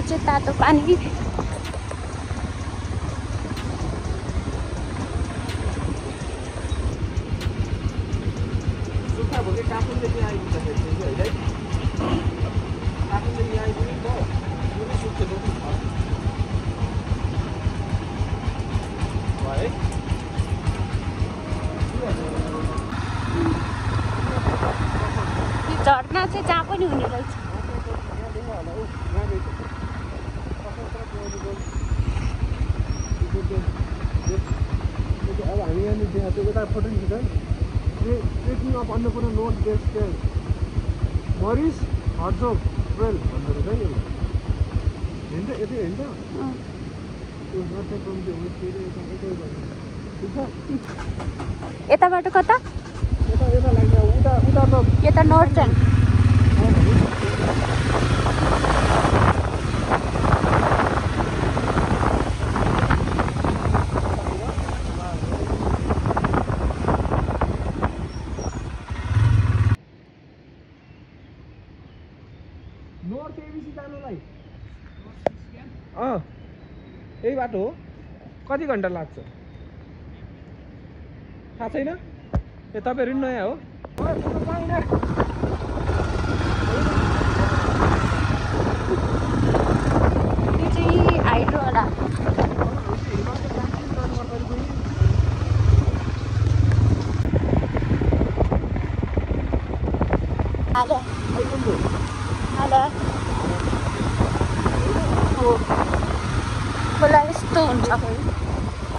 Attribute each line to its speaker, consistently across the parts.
Speaker 1: चाहिँ तातो पानी झर्ना चाहिँ जहाँ पनि हुने रहेछ।
Speaker 2: अब हामी यहाँनिर त्यो यता फोटो खिच्छ trekking of Annapurna north base camp Maurice Herzog trail भन्दो रहेछ है। हेर्छ यतै हेर्छ त्यो नर्थ कम्ती होमस्टे ठिक छ।
Speaker 1: यताबाट कता
Speaker 2: यता यता लाग्छ उता उता त
Speaker 1: यता नर्थ चाहिँ
Speaker 2: नर्थ एबिसी जानुलाई यही बाटो हो। कति घन्टा लाग्छ थाहा छैन। ए तपाईँहरू पनि नयाँ हो।
Speaker 1: यो चाहिँ हाइड्रो होला। खोला यस्तो हुन्छ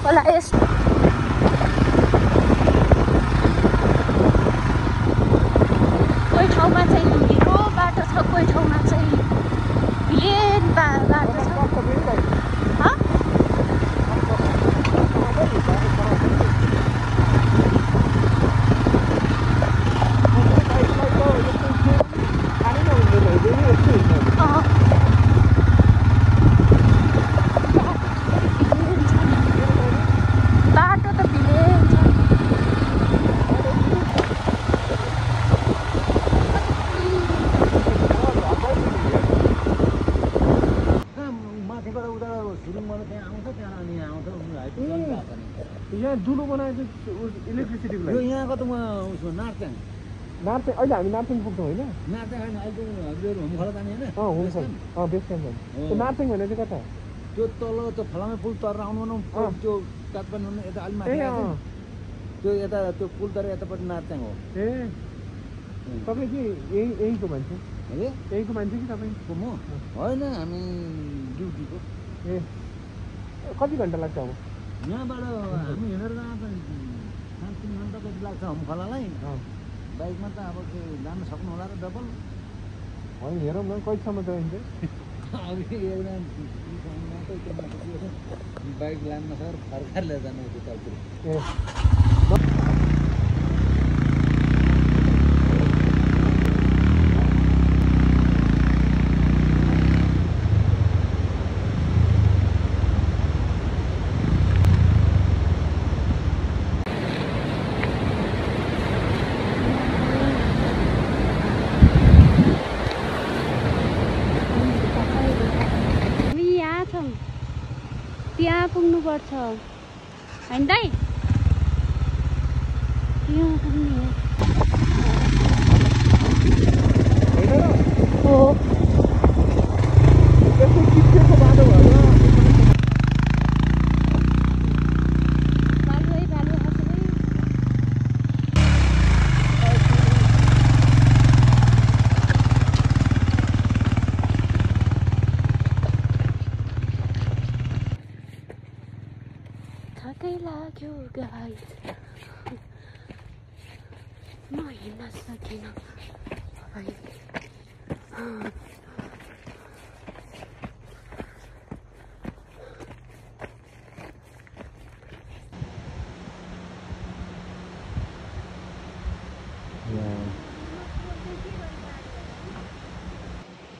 Speaker 1: खोला यस्तो कोही ठाउँमा चाहिँ हिलो बाटो छ कोही ठाउँमा चाहिँ प्लेन बाटो छ।
Speaker 2: यहाँ दुलो बनाएको इलेक्ट्रिसिटीको लागि
Speaker 3: यहाँको त म उसको नार्चेङ
Speaker 2: अहिले हामी नार्चेङ पुग्छौँ होइन।
Speaker 3: नार्चेङ होइन अहिले हजुरहरू होमखोला जाने होइन
Speaker 2: हुन्छ बेस क्याम्प त्यो नार्चेङ भने चाहिँ कता
Speaker 3: त्यो तल त्यो फलामे पुल तरेर आउनु न त्यो काठमाडौँ यता अलि माथि त्यो यता त्यो पुल तरेर यतापट्टि नार्चेङ हो।
Speaker 2: ए तपाईँ के यहीँको मान्छे यहीँको मान्छे कि तपाईँको?
Speaker 3: म होइन हामी ड्युटीको।
Speaker 2: ए कति घन्टा लाग्छ अब
Speaker 3: यहाँबाट हामी हिँडेर जाँदा 3 घन्टा जति लाग्छ होमखोलालाई। बाइकमा त अब त्यो जानु सक्नु होला र डबल
Speaker 2: होइन हेरौँ न कहिलेसम्म जाइन्छ।
Speaker 3: अब एउटा बाइक लान्न सर फर्काएर लिएर जानु उतातिर।
Speaker 2: ए
Speaker 1: त्यहाँ पुग्नुपर्छ होइन दाइ त्यहाँ पुग्ने हो। थकै लाग्यो गाइस म हिँड्न सकिनँ।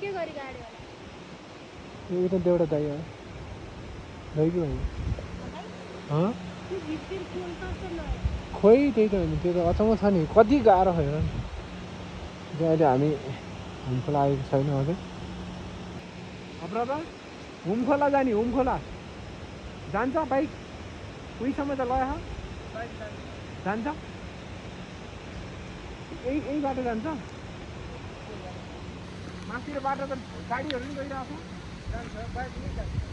Speaker 1: के गरी गाडी होला
Speaker 2: उता देउडा दाइ हो दाइ कि होइन खोइ त्यही त होइन त्यो त अचम्म छ नि कति गाह्रो हेर नि। अहिले हामी खोला आएको छैन अझै। हुमखोला जाने हुमखोला जान्छ बाइक उहीसम्म त लया जान्छ यही बाटो जान्छ माथितिर बाटो त गाडीहरू पनि गइरहेको छ बाइक पनि जान्छ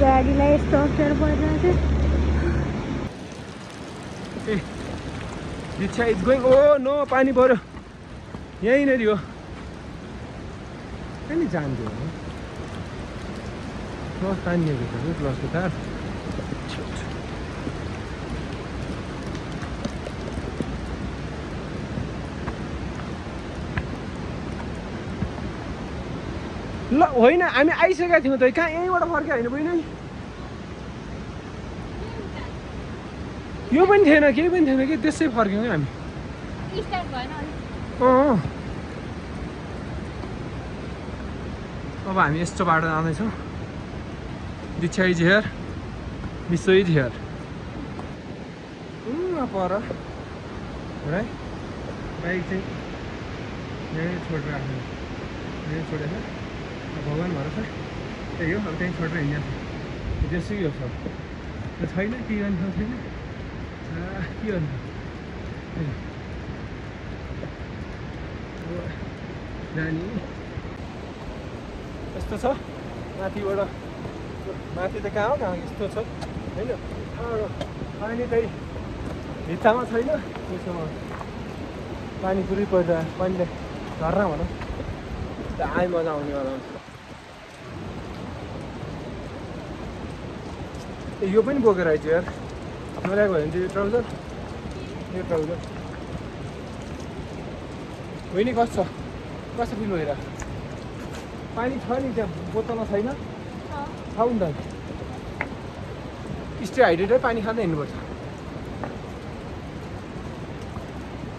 Speaker 1: गाडीलाई यस्तो अप्ठ्यारो परिरहेको
Speaker 2: छ दिक्षा इज गोइङ ओ नो पानी पर्यो यहीँनिर हो कहिले जान्थ्यो प्लस तानिएको छ कि प्लसको तार ल होइन हामी आइसकेका थियौँ त कहाँ यहीँबाट फर्क्यो होइन बहिनी यो पनि थिएन केही पनि थिएन कि त्यसै फर्क्यौँ कि हामी अब हामी यस्तो बाटो जाँदैछौँ दिक्षा इज हियर विश्व इज हियर पर है बाइक चाहिँ यहीँ छोडेर राख्नु यहीँ छोडेर भगवान् भरोसा त्यही हो अब त्यहीँ छोडेर हिँड्छ त्यसै हो सब त्यो छैन के गर्नु छैन के गर्नु नानी यस्तो छ माथिबाट माथि त कहाँ हो कहाँ यस्तो छ होइन पानी चाहिँ भित्तामा छैन त्यसोमा पानी पुरै परिरहेको पानीले झर्ना भनौँ आइ मजा आउनेवाला हुन्छ यो पनि बोकेर आइज यार नल्याएको भयो भने चाहिँ यो ट्राउजर होइन कस्तो फिल भइरहेको पानी छ नि त्यहाँ बोतलमा छैन छ नि त स्टे हाइड्रेटै पानी खाँदै हिँड्नुपर्छ।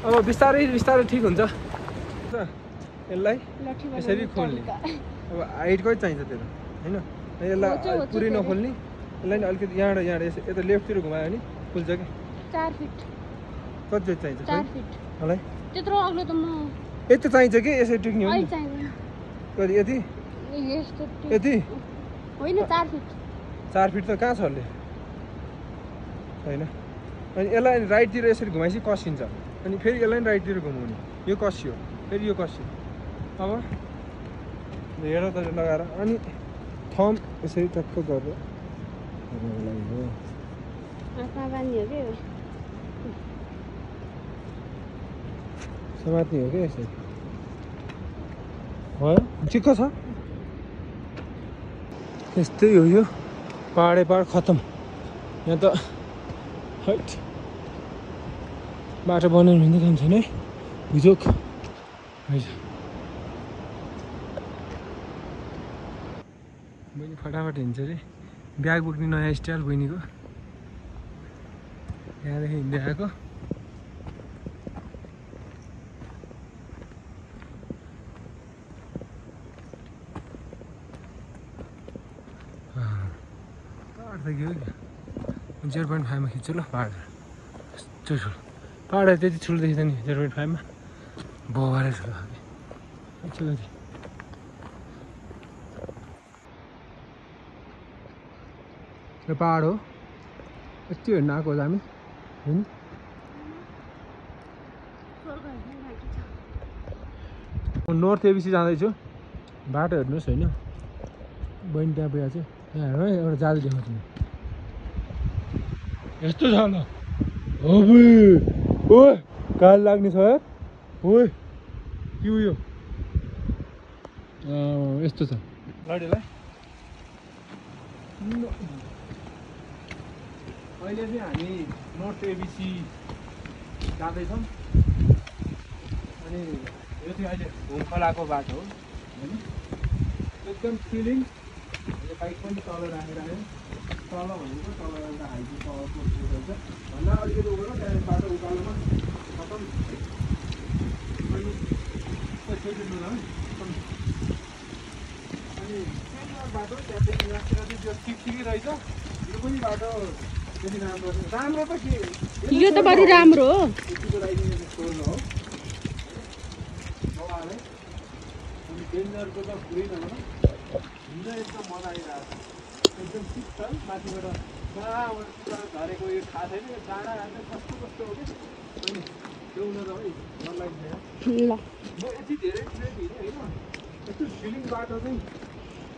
Speaker 2: अब बिस्तारै बिस्तारै ठिक हुन्छ। यसलाई यसरी खोल्ने, अब हाइट कति चाहिन्छ त्यो त होइन, यसलाई पुरै नखोल्ने, यसलाई नि अलिकति यहाँबाट यता लेफ्टतिर घुमायो भने खुल्छ कि।
Speaker 1: 4 फिट
Speaker 2: कति जति चाहिन्छ
Speaker 1: 4 फिट
Speaker 2: मलाई
Speaker 1: त्यत्रो अग्लो त म
Speaker 2: यति चाहिन्छ कि यसरी टिक्ने हो नि
Speaker 1: चाहिँदैन।
Speaker 2: कति यति
Speaker 1: यस्तो
Speaker 2: यति
Speaker 1: होइन 4 फिट
Speaker 2: 4 फिट त कहाँ छ अहिले होइन। अनि यसलाई राइटतिर यसरी घुमाएपछि कसिन्छ, अनि फेरि यसलाई राइटतिर घुमाउने, यो कसियो फेरि यो कसियो। अब हेर त लगाएर अनि थम यसरी टक्क गरेर समात्ने हो क्या यसरी भयो ठिक्क छ। यस्तै हो यो पाहाडै पाहाड खतम। यहाँ त हैट बाटो बनाउनु भने त काम छैन है, भिजोक बहिनी फटाफट हिँड्छ अरे। ब्याग बोक्ने नयाँ स्टाइल बहिनीको, यहाँदेखि हिँड्दै आएको। पाहाड त के हो क्या 0.5 मा खिच्छु ल पाहाड, यस्तो ठुलो पाहाड त्यति ठुलो देखिन्छ नि 0.5 मा बोबारै ठुलो खालको। यो पाहाड हो, यति हेर्न आएको हो हामी होइन। म नर्थ एबिसी जाँदैछु, बाटो हेर्नुहोस् होइन, बहिनी त्यहाँ पुगेको चाहिँ यहाँ हेर्नु है, एउटा जाल देखाउँछु म यस्तो छ ल। ओ काल लाग्ने छ यार, ओ के हो यो यस्तो छ गाडीलाई। अहिले चाहिँ हामी नर्थ एबिसी जाँदैछौँ, अनि यो चाहिँ अहिले होमखोलाको बाटो हो होइन, एकदम फिलिङ। यो बाइक पनि तल राखेर आयो, तल भनेको तल एउटा हाइट तलको रहेछ भन्दा अलिकति उकालो, त्यहाँदेखि बाटो उकालोमा खतम। अनि बाटो त्यहाँदेखि यहाँतिर चाहिँ त्यो ठिकै रहेछ। यो पनि बाटो त्यति राम्रो राम्रो त के
Speaker 1: यो त बरु राम्रो हो,
Speaker 2: यतिको लागि छोड्नु हो बाबाले। अनि डेन्जरको त पुरै नभन, हिँड्न एकदम मजा आइरहेको छ, एकदम ठिक छ। माथिबाट कहाँबाट झरेको यो थाहा छैन, यो डाँडा कस्तो कस्तो हो कि अनि त्यो हुन त है मन लाग्दैन।
Speaker 1: ल
Speaker 2: म यति धेरै ट्रेन हिँडेँ होइन, यस्तो फिलिङ बाटो चाहिँ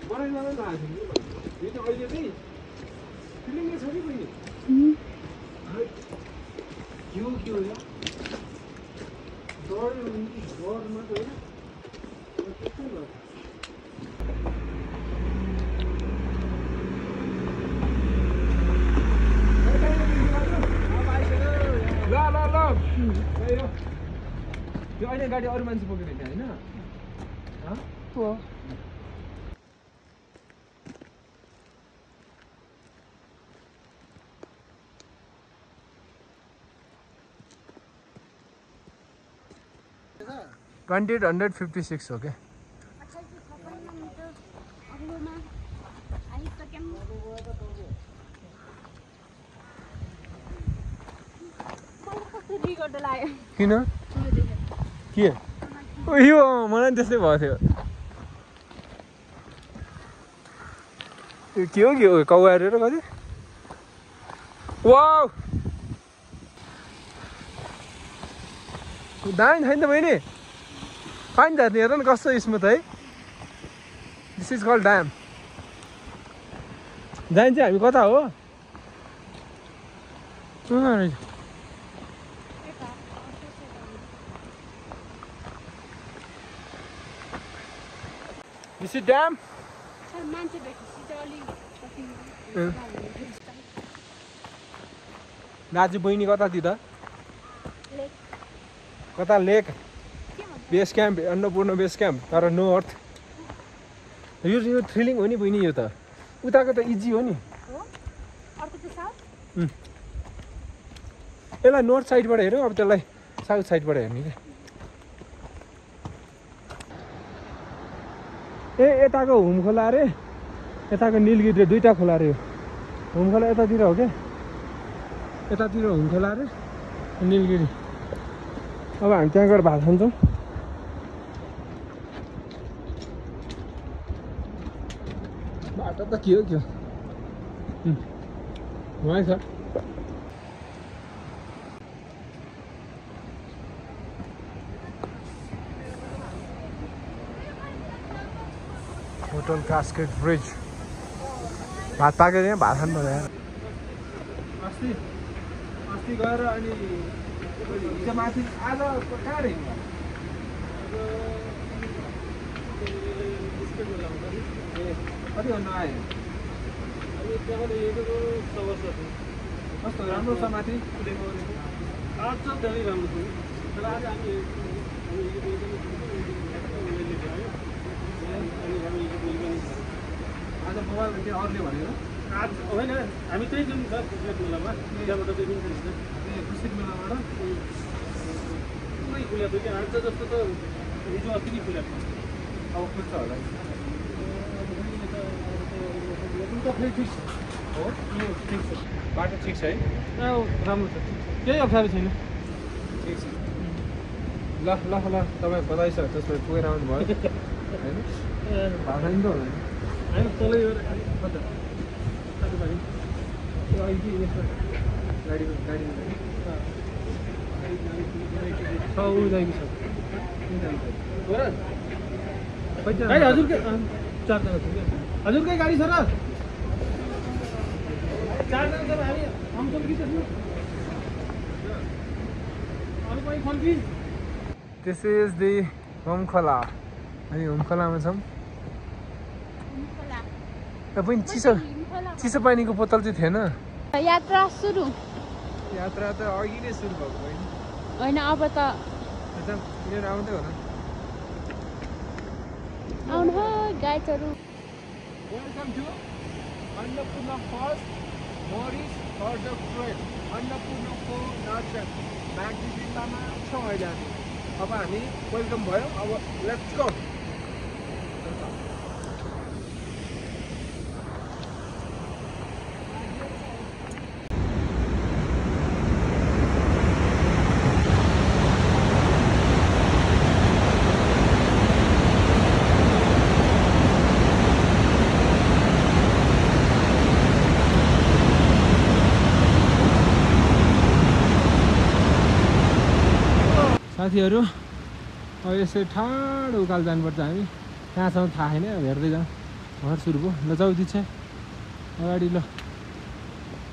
Speaker 2: बनाइरहनु नआएको थियो कि यो अहिले चाहिँ फिलिङै छ कि बहिनी। के हो यो डर मात्रै होइन, त्यस्तै भयो। ल ल ल त्यो अहिले गाडी अरू मान्छे बोकेर हिँड्ने होइन
Speaker 1: हो। $2856 हो क्या। किन के यो मलाई त्यस्तै भएको थियो। यो के हो कौवा हेरेर कति वाउ दामी छैन त बहिनी, पानी झर्ने हेर न कस्तो स्मुथ है। दिस इज कल ड्याम। जान्छ हामी कता हो This is dam. दाजु बहिनी कतातिर कता lake base camp Annapurna base camp तर नो अर्थ। यो थ्रिलिङ हो नि बहिनी, यो त उताको त इजी हो नि।
Speaker 2: यसलाई नर्थ साइडबाट हेऱ्यौँ अब त्यसलाई साउथ साइडबाट हेर्ने क्या ए यताको हुम खोला अरे यताको निलगिरी दुईटा खोला अरे यो हुम खोला यतातिर हो क्या यतातिर हुम खोला अरे निलगिरी अब हामी त्यहाँ गएर भात खान्छौँ बाटो त के हो वहीँ छ होटल कास्केट ब्रिज भात पाकेर यहाँ भात खानु पर्यो अस्ति गएर अनि हिजो माथि आज कहाँ रे कति भन्नु आयो कस्तो राम्रो छ माथि आज धेरै राम्रो छ तर आज हामी आज मोबाइल के अरूले भनेर आज होइन हामी त्यही जुन छ क्रिकेट मेलामा त्यहाँबाट त्यही जुन छ क्रिकेट मेलाबाट पुरै खुलेको थियो कि आज जस्तो त हिजो अस्ति नै खुलेको अब खुल्छ होला ठिक छ हो ठिक छ बाटो ठिक छ है राम्रो छ केही अप्ठ्यारो छैन ठिक छ ल ल ल तपाईँ बधाई छ त्यसमा पुगेर आउनु भयो होइन भात खानु त होला होइन तलै गाडी हजुरकै चारजना छ क्या हजुरकै गाडी छ र चारजना छ हामी आउँछौँ कि त्यसमा अरू पनि छन् कि दिस इज दि होम खोला हामी होम खोलामा छौँ पनि चिसो पानीको बोतल चाहिँ थिएन
Speaker 1: यात्रा सुरु
Speaker 2: यात्रा त अघि नै सुरु भएको
Speaker 1: होइन अब त
Speaker 2: लिएर आउँदै होला
Speaker 1: आउनु हो गाइडहरू
Speaker 2: welcome to Annapurna first Maurice हर्ड ट्रेन अन्नपूर्णको दर्शन बागदी जिल्लामा छौँ अहिले हामी अब हामी वेलकम भयो अब लेट्स गो साथीहरू अब यसरी ठाडो उकालो जानुपर्छ हामी कहाँसम्म थाहा छैन हेर्दै जाउँ घर सुरु भयो ल जाऊ दिच्छा अगाडि ल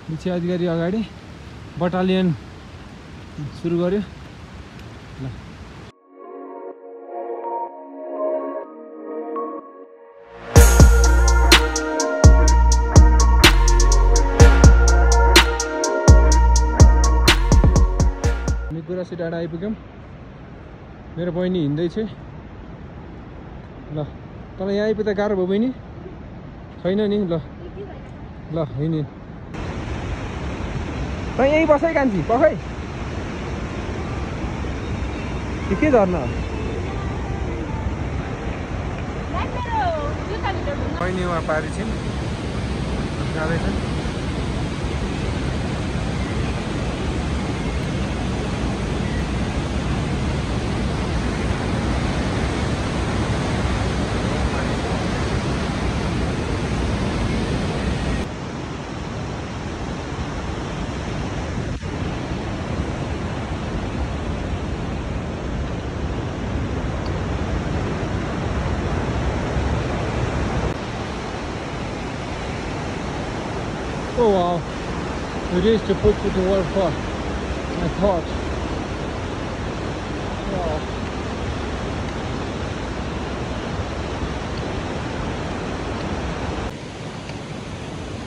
Speaker 2: दिच्छा अधिकारी अगाडि बटालियन सुरु गर्यो ल हामी गुराँसी डाँडा आइपुग्यौँ मेरो बहिनी हिँड्दैछ ल तँलाई यहाँ आइपुग्दा गाह्रो भयो बहिनी छैन नि ल ल हिँड्ने त यहीँ बसै कान्छी पखै के झर्न बहिनी उहाँ पारी छिन् जाँदैछन् Oh wow, it is to put to the world for I thought. Wow.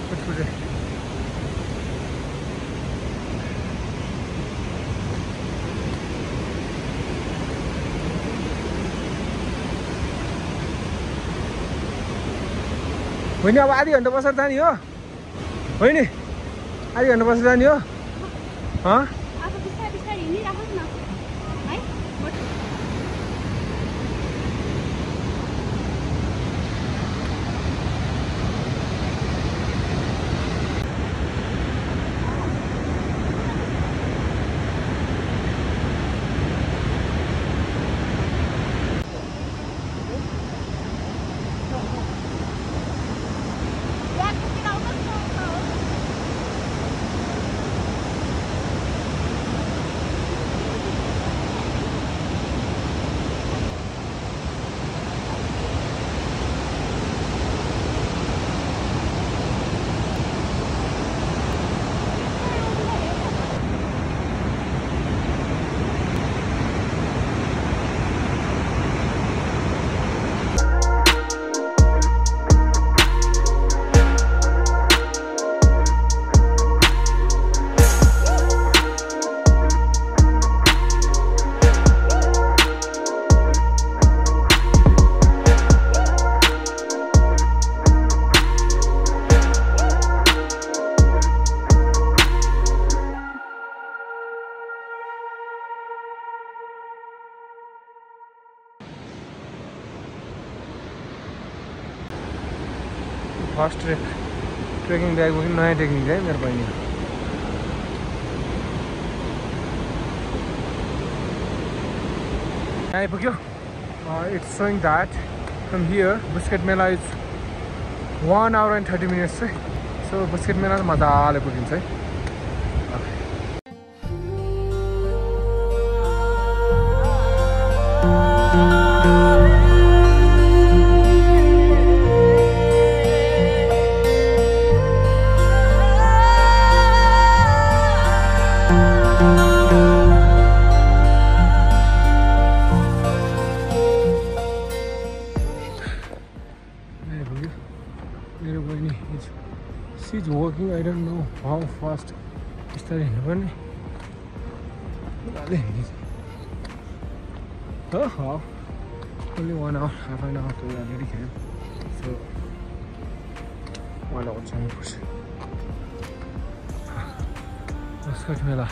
Speaker 2: What's for this? होइन अब आधी घन्टा बसेर जाने हो होइन आधी घन्टापछि जाने हो
Speaker 1: अब बिस्तारै बिस्तारै हिँडिराखौँ न है।
Speaker 2: फर्स्ट ट्रेकिङ ब्याग पनि नयाँ टेक्निक है मेरो बहिनी आइपुग्यो it's showing that from here Busquets मेला इज 1 hour and 30 minutes चाहिँ सो बुस्केट मेला चाहिँ मजाले पुगिन्छ है She's working, I don't know how fast बिस्तारै हिँड्नुपर्ने only 1 hour, half an hour to already came, so 1 hour जानुपर्छ बुस्केट मेला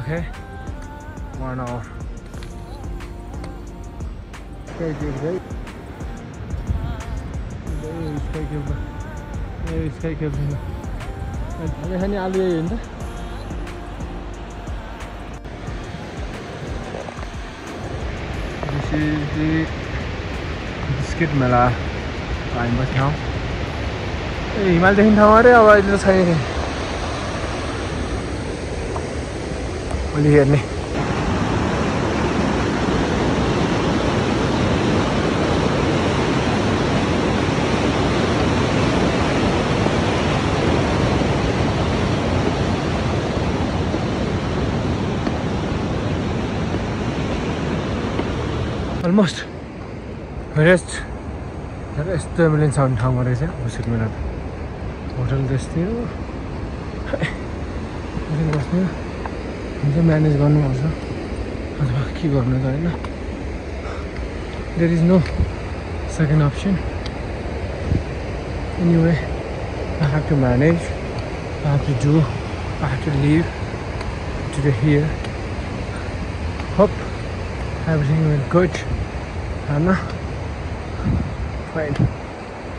Speaker 2: okay 1 hour Sky Cave right Sky Cave Sky Cave अनि खाने आलु यही हो नि त This is the बुस्केट मेला हामी बस्ने ठाउँ हिमाल देख्ने ठाउँ अरे अब अहिले त छैन भोलि हेर्ने Almost rest यस्तो एम्बुलेन्स आउने ठाउँमा रहेछ बुस्केट मेला होटल त्यस्तै हो बस्ने हुन्छ म्यानेज गर्नुपर्छ अथवा के गर्नु त होइन there is no second option anyway I have to manage I have to do I have to live today here hope everything went good Anna fine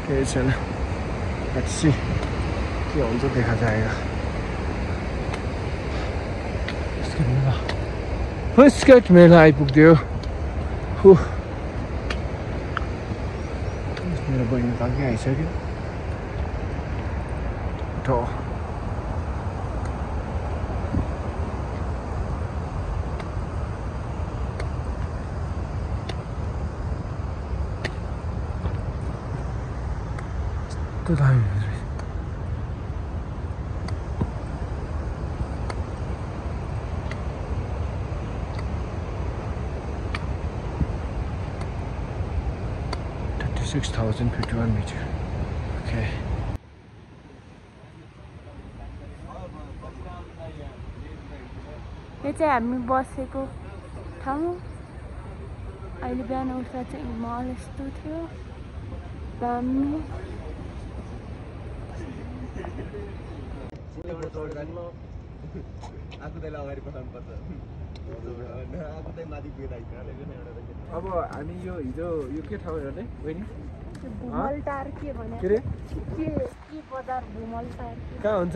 Speaker 2: केही छैन लेट्स सी के हुन्छ देखा जाएगा बुस्केट मेला आइपुग्यो मेरो बहिनी त अघि आइसक्यो उठो तो दामी हुँदो रहेछ $36,051 meter okay
Speaker 1: यो चाहिँ हामी बसेको ठाउँ अहिले बिहान उठ्दा चाहिँ हिमाल यस्तो थियो दामी
Speaker 2: अब हामी यो हिजो यो के ठाउँ हेर्ने बहिनी
Speaker 1: भुमलटार के भने
Speaker 2: के रे
Speaker 1: के बजार भुमलटार
Speaker 2: कहाँ हुन्छ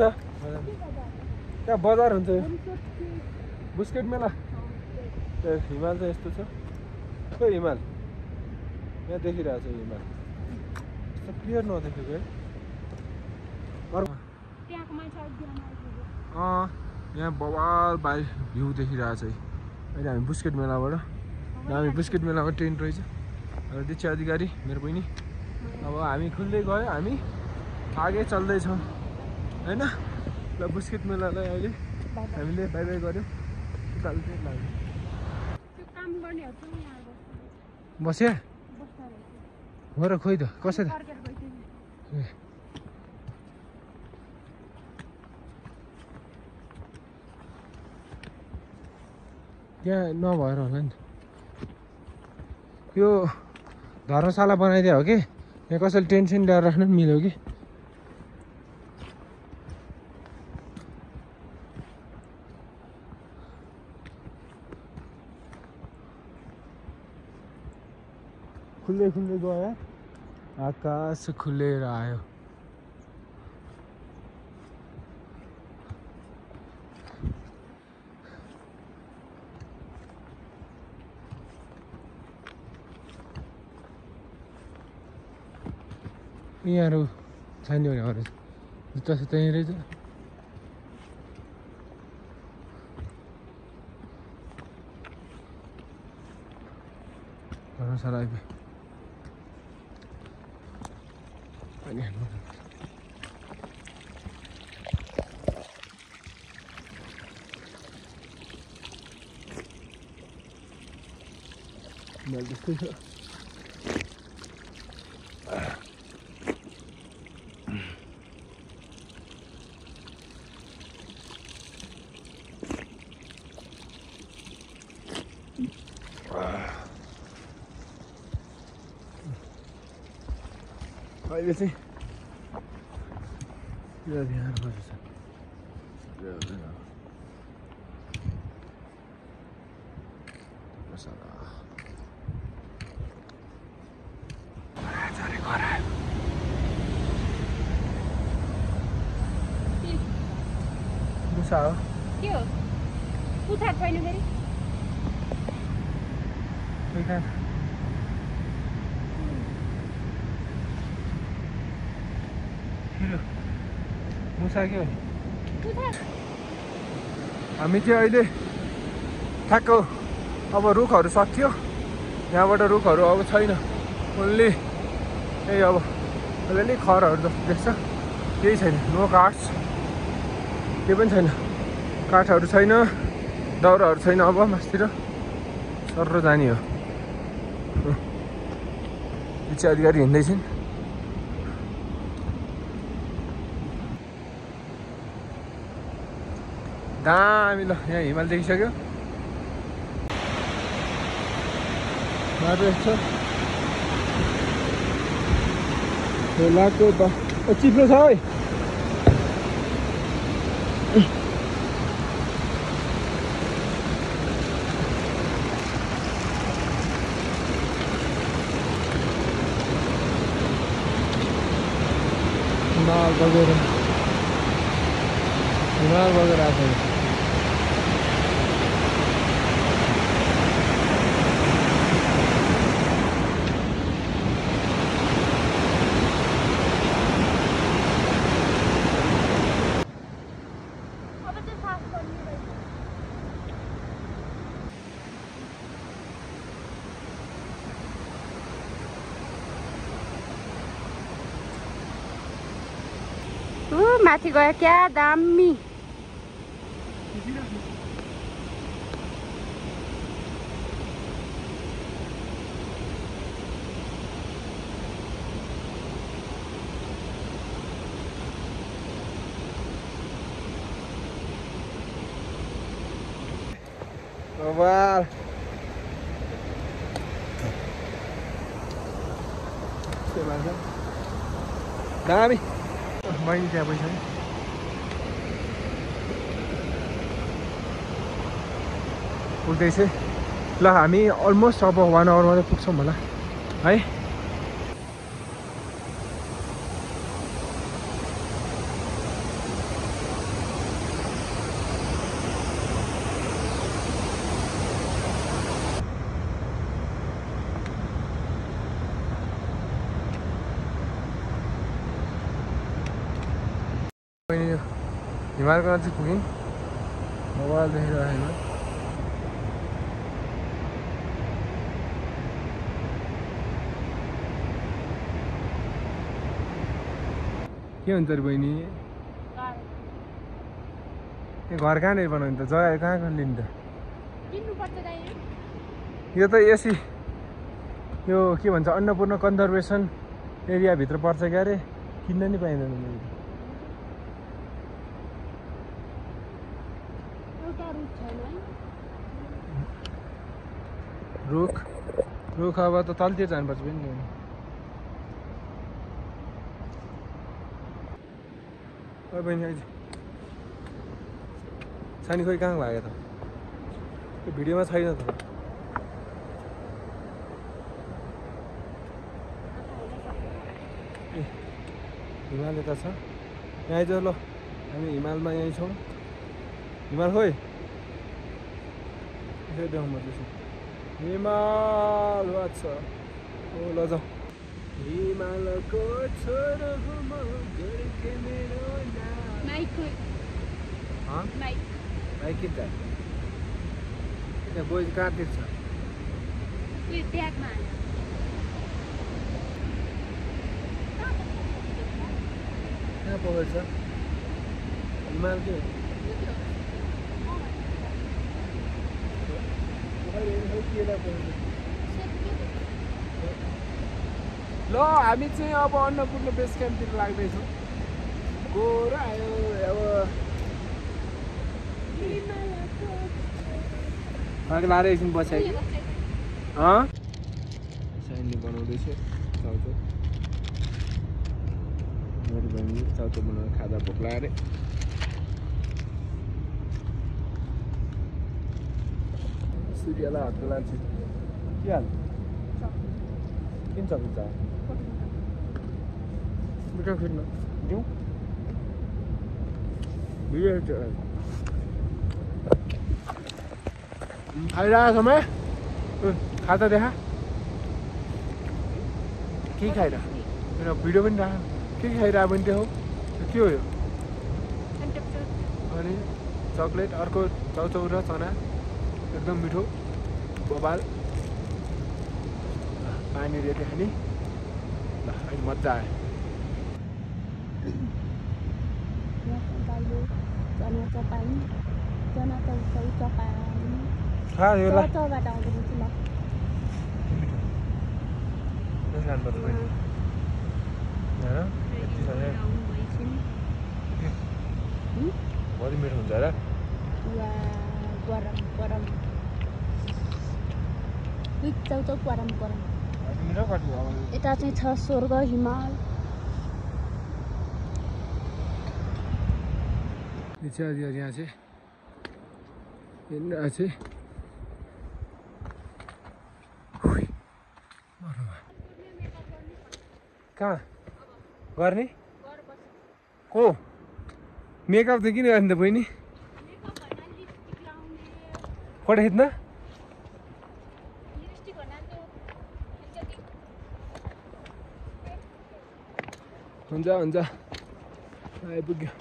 Speaker 2: त्यहाँ बजार हुन्छ बुस्केट मेला हिमाल चाहिँ यस्तो छ खोइ हिमाल यहाँ देखिरहेको छ हिमाल यस्तो क्लियर नदेखेको है यहाँ बवाल बाहिर भ्यू देखिरहेको छ अहिले हामी बुस्केट मेलाबाट हामी बुस्केट मेलाको टेन्ट रहेछ अब दीक्षा अधिकारी मेरो बहिनी अब हामी खुल्दै गयो हामी आगे चल्दैछौँ होइन ल बुस्केट मेलालाई अहिले हामीले बाई बाई गऱ्यौँ चाल्दै लाग्यो बस्यो हो र खोइ त कसरी त्यहाँ नभएर होला नि यो धर्मशाला बनाइदियो हो कि यहाँ कसैले टेन्सन ल्याएर राख्नु पनि मिल्यो कि खुल्दै खुल्दै गयो आकाश खुलेर आयो यहाँहरू छैन भने अरू जुत्ता सुत्ता यहीँ रहेछ धर्मशाला आइपुग्यो पानी हाल्नु त्यस्तै छ अहिले चाहिँ यहाँ बजेछ मुसा हो
Speaker 1: के हो पुछार छैन फेरि
Speaker 2: मुसा के हो हामी चाहिँ अहिले ठ्याक्क अब रुखहरू सकियो यहाँबाट रुखहरू अब छैन ओन्ली यही अब अलिअलि खरहरू जस्तो देख्छ केही छैन नो काठ्स केही पनि छैन काठहरू छैन दाउराहरू छैन अब मासतिर सर्र जाने हो दीक्षा अधिकारी हिँड्दैछन् दामी ल यहाँ हिमाल देखिसक्यो बाटो यस्तो लाग्यो त चिप्लो छ है हिमाल बगेर आएको छ
Speaker 1: माथि गयो क्या दामी
Speaker 2: वाह दामी बहिनी त्यहाँ पैसा पुग्दैछ ल हामी अलमोस्ट अब 1 आवरमा चाहिँ पुग्छौँ होला है हिमालको नजिक पुग्यौँ मोबाइल देखिरहेको के हुन्छ अरे बहिनी घर कहाँनिर बनाउने त जग्गा कहाँ लिने त यो त यसै यो के भन्छ अन्नपूर्ण कन्जर्भेसन एरियाभित्र पर्छ क्या अरे किन्न नि पाइँदैन रुख अब त तलतिर जानुपर्छ पनि ओ बहिनी अहिले सानी खोइ कहाँ लाग्यो त त्यो भिडियोमा छैन त हिमाल यता छ यहाँ आइज ल हामी हिमालमा यहीँ छौँ हिमाल खोइ हिमाल छ ओ ल जाउँ हिमालको छोरो बाइक किन बोइज कहाँतिर छ कहाँ पकड छ हिमाल के ल हामी चाहिँ अब अन्नपूर्ण बेस क्याम्पतिर लाग्दैछौँ गोर आयो अब लाएर एकछिन बस्यो साइनले बनाउँदैछ चाउचाउ मेरो बहिनी चाउचाउ बनाएर खाँदा भोक लाग्यो अरे सूर्यलाई हातको लान्छु के हाल किन सकिन्छ मिठो फिर्न दिउँ खाइरहेको समय खाता देखा के खाइरहेको मेरो भिडियो पनि राख के खाइरहेको पनि त्यो हो के हो यो अनि चक्लेट अर्को चाउचाउ र चना एकदम मिठो बबाल पानी रेडी खाने ल अहिले मजा आयो बहुत मिठो हुन्छ र
Speaker 1: यता चाहिँ छ स्वर्ग हिमाल
Speaker 2: यहाँ चाहिँ हिँड्नु चाहिँ कहाँ गर्ने को मेकअप त किन गर्ने त बहिनी फोटो खिच्न हुन्छ हुन्छ आइपुग्यो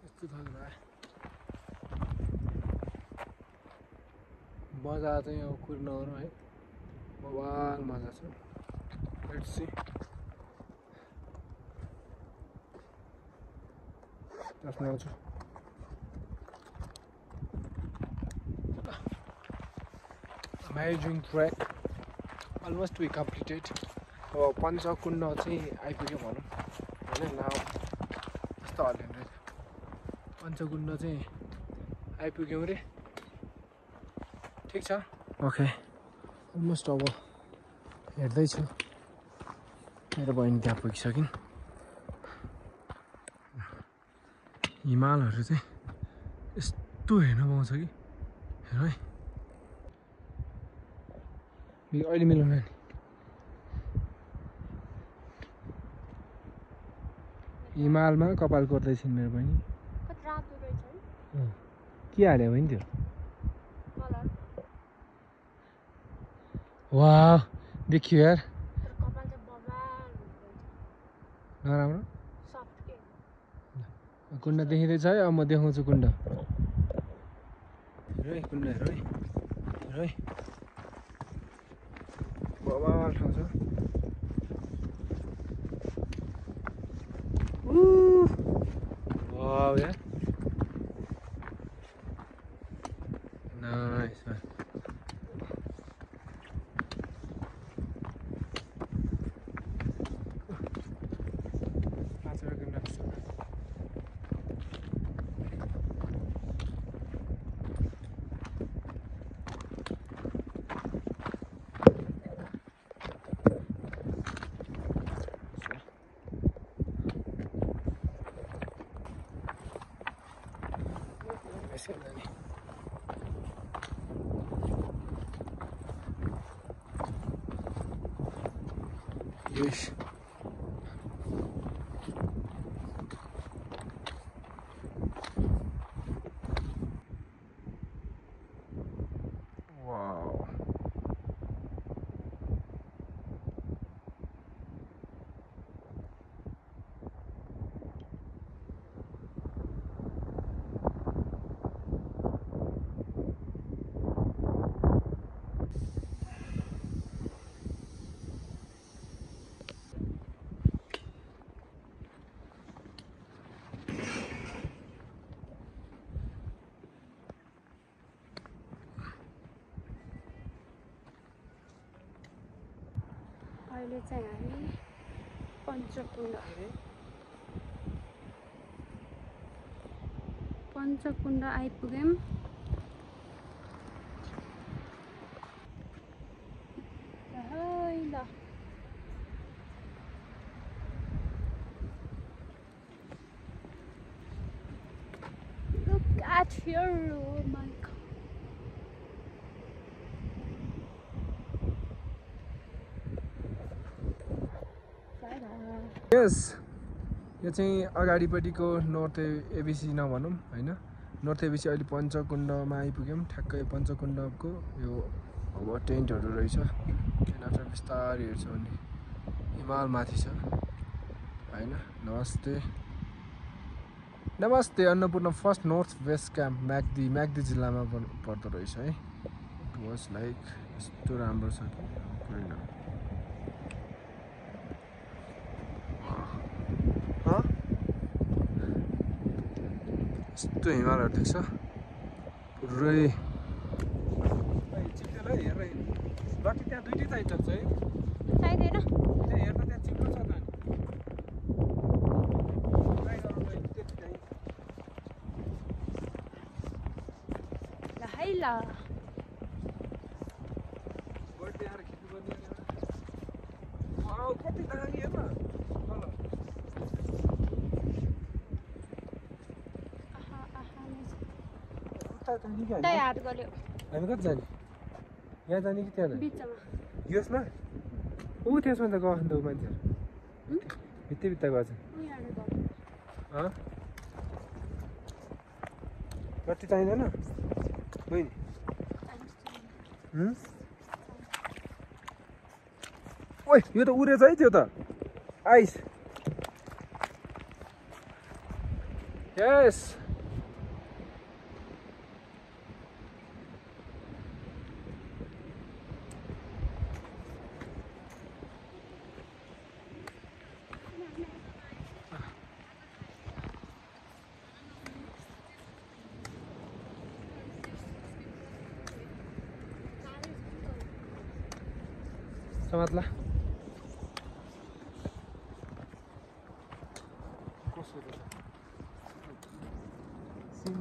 Speaker 2: यस्तो खालको मजा चाहिँ अब कुर्न गरौँ है बवाल मजा छ लेट्स सी आफ्नो आउँछु Amazing trek almost we completed अब पञ्चकुण्ड चाहिँ आइपुग्यो भनौँ होइन नाउ कस्तो हल्लिँदै रहेछ पञ्चकुण्ड चाहिँ आइपुग्यौँ रे ठिक छ ओके अलमोस्ट अब हेर्दैछु मेरो बहिनी त्यहाँ पुगिसकिन् हिमालहरू चाहिँ यस्तो हेर्न पाउँछ कि हेर है
Speaker 4: अहिले मिलाउन नि हिमालमा कपाल कोर्दैछिन् मेरो बहिनी
Speaker 1: कति रातो रहेछ है
Speaker 4: के हाल्यो भने त्यो
Speaker 1: कलर
Speaker 4: वाह देखियो यार
Speaker 1: तर कपाल चाहिँ बबाल
Speaker 4: नराम्रो
Speaker 1: सफ्ट के
Speaker 4: कुण्ड देखिँदैछ है अब म देखाउँछु कुण्ड हेर है कुण्ड हेर है बबाल ठाउँ छ वाउ यार नाइस man. Yes. Wow.
Speaker 1: अहिले चाहिँ हामी पञ्चकुण्ड आइपुग्यौँ ल Look at here, oh my god.
Speaker 4: यस यो चाहिँ अगाडिपट्टिको नर्थ एबिसी नभनौँ होइन नर्थ एबिसी अहिले पञ्चकुण्डमा आइपुग्यौँ ठ्याक्कै पञ्चकुण्डको यो अब टेन्टहरू रहेछ केटाटा बिस्तारै हेर्छ भने हिमाल माथि छ होइन नमस्ते Annapurna first north west camp Myagdi जिल्लामा पर्दो रहेछ है इट वाज लाइक यस्तो राम्रो छ कि यस्तो हिमालहरू देख्छ पुरै लट्ठी त्यहाँ दुइटै चाहिन्छ है
Speaker 1: चाहिँदैन
Speaker 4: हेर्न त्यहाँ चिप्लो छ त
Speaker 1: ल है ल
Speaker 4: बर्थडे आएर खिच्नु पर्ने कति दामी हेर्न
Speaker 1: त्यही हात गल्यो
Speaker 4: हामी कति जाने यहाँ जाने कि त्यहाँ
Speaker 1: बिचमा
Speaker 4: यसमा ऊ त्यसमा त गएको नि त ऊ मान्छेहरू भित्तै गएको छ कति चाहिँदैन बहिनी ओइ यो त उडेछ है त्यो त आइस यस समात्ला कसो सिम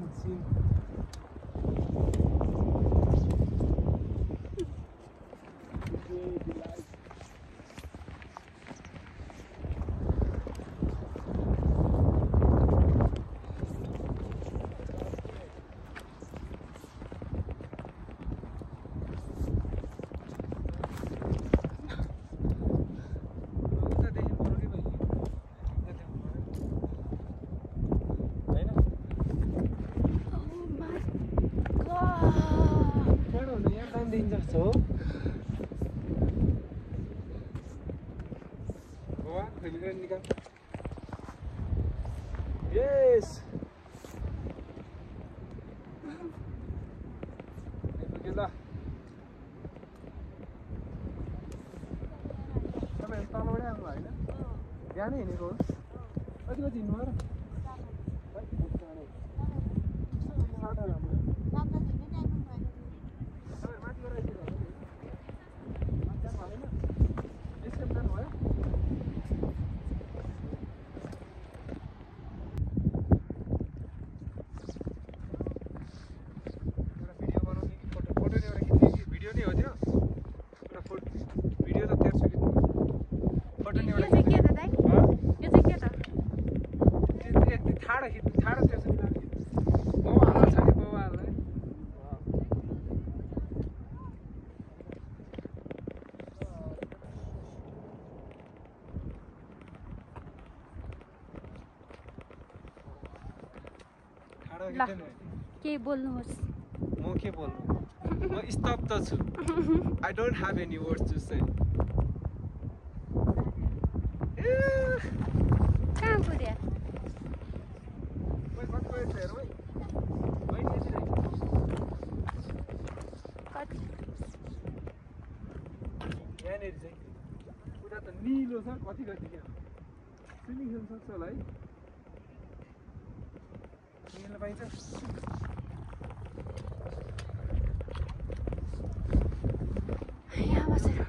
Speaker 4: हो निकाल यस ल तपाईँ तलबाटै आउनु होइन बिहानै हिँडेको हो कति बजी हिँड्नु भयो
Speaker 1: ल केही बोल्नुहोस्
Speaker 4: म के बोल्नु म स्तब्ध छु I don't have any words to say
Speaker 1: कहाँ पुग्यो
Speaker 4: यहाँनिर चाहिँ उता त निलो छ कति कति क्या स्विमिङ खेल्न सक्छ होला है खेल्न पाइन्छ
Speaker 1: यहाँ बसेर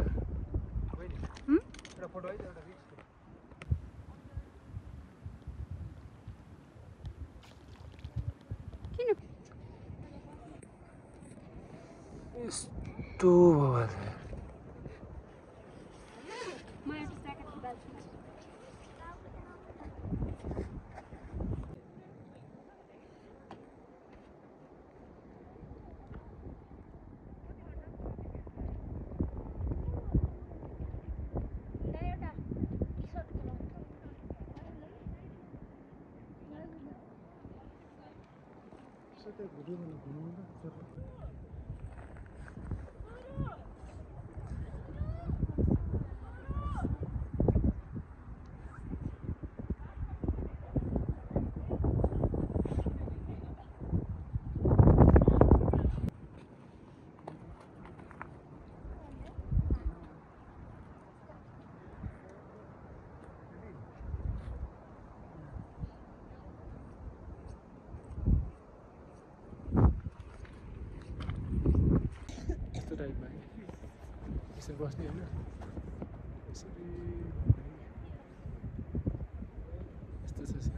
Speaker 4: एउटा फोटो है एउटा
Speaker 1: किन
Speaker 4: यस्तो भगवान् टाइपमा यसरी बस्ने होइन यसरी यस्तो छ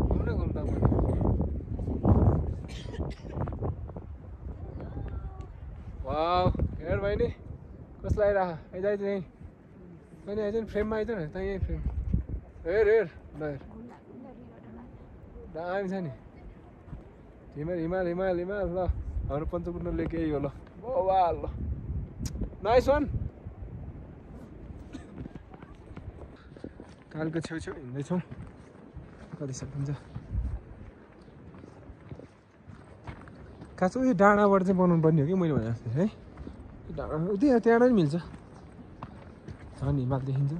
Speaker 4: घुम्न घुम्दा वाउ हेर बहिनी कसलाई आइरह आइज आइज यहीँ बहिनी आइज नि फ्रेममा आइज न त यहीँ फ्रेम हेर हेर ल हेर दामी छ नि हिमाल हिमाल हिमाल हिमाल ल हाम्रो पञ्चकुण्ड लेक यही हो ल बाबा ल नाइस वान कालको छेउछेउ हिँड्दैछौँ कति सकिन्छ खास उयो डाँडाबाट चाहिँ बनाउनु पर्ने हो कि मैले भने जस्तो है डाँडा त्यहाँबाट पनि मिल्छ झन् हिमाल देखिन्छ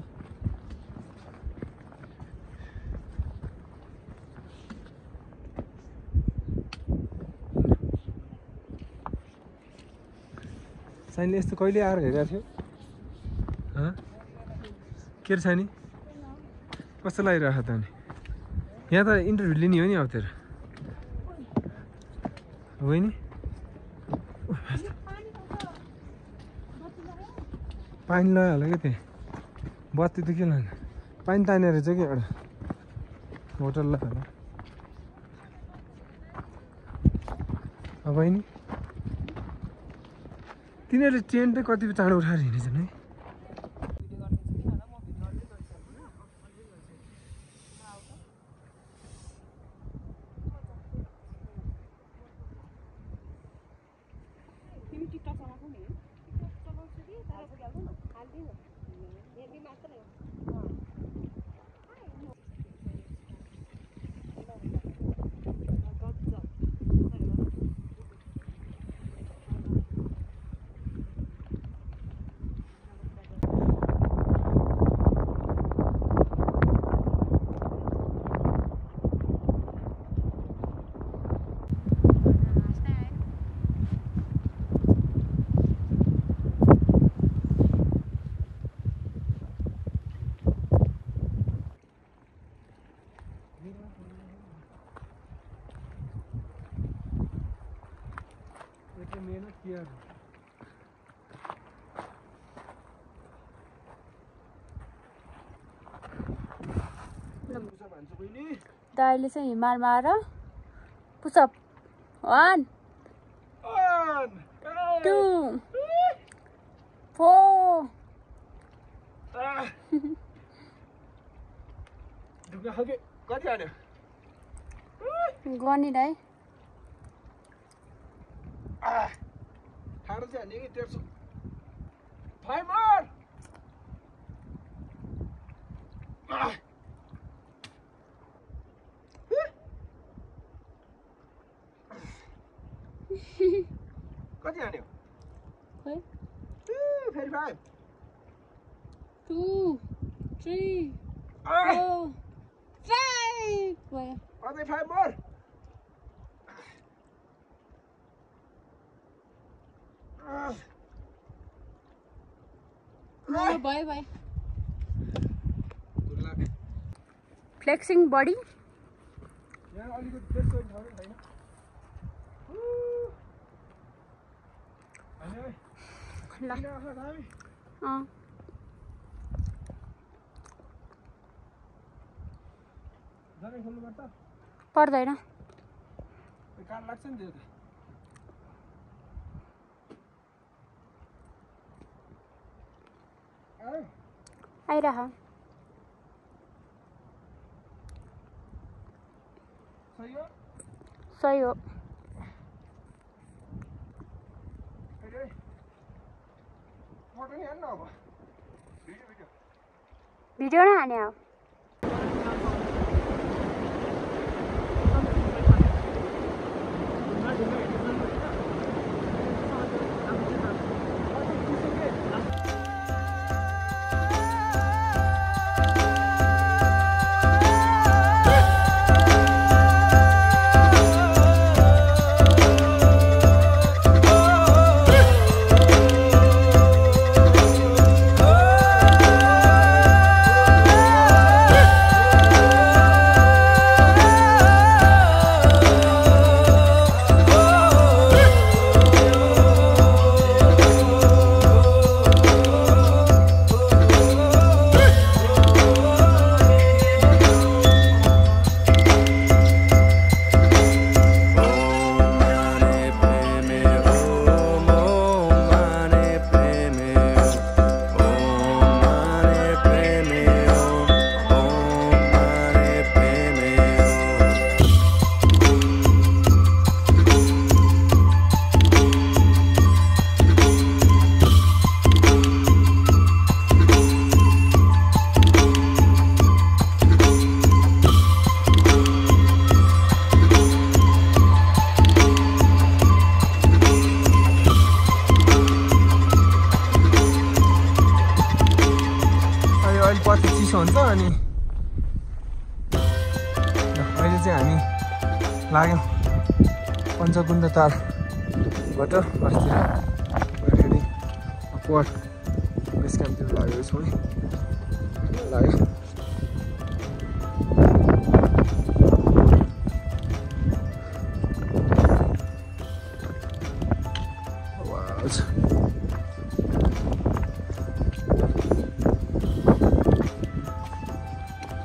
Speaker 4: साइनले यस्तो कहिले आएर हेरेको थियो के रहेछ नि कस्तो लागिरहेको त अनि यहाँ त इन्टरभ्यू लिने हो नि अब तेरो होइन नि पानी लगाइहाल्यो क्या त्यहाँ बत्ती त के लाने पानी तानेर चाहिँ क्या एउटा होटल लगाएर अब नि तिनीहरूले टेन्ट चाहिँ कति चाँडो उठाएर हिँडेछन् है
Speaker 1: दाइले चाहिँ हिमालमा आएर पुसअप 1 2 4
Speaker 4: ढुक्का खाके कति हान्यो
Speaker 1: गर्ने दाइ
Speaker 4: ठाडो चाहिँ हान्यो कि तेर्सो 5 more कति हान्यो
Speaker 1: खै
Speaker 4: फेरि 5
Speaker 1: 2 3 4 5 भयो
Speaker 4: अझै 5 more
Speaker 1: भयो फ्लेक्सिङ बडी
Speaker 4: यहाँ अलिकति फ्लेक्स गर्ने ठाउँ छैन
Speaker 1: ल
Speaker 4: जाने खोल्नुपर्छ
Speaker 1: पर्दैन
Speaker 4: कार लाग्छ नि त्यो त
Speaker 1: आइरह सही हो भिडियो नै हाने हो
Speaker 4: हुन्छ अनि अहिले चाहिँ हामी लाग्यौँ पञ्चकुण्ड तालबाट अस्तिर हेडिङ अपवर्ड बेस क्याम्पतिर लागेको छौँ है लाग्यो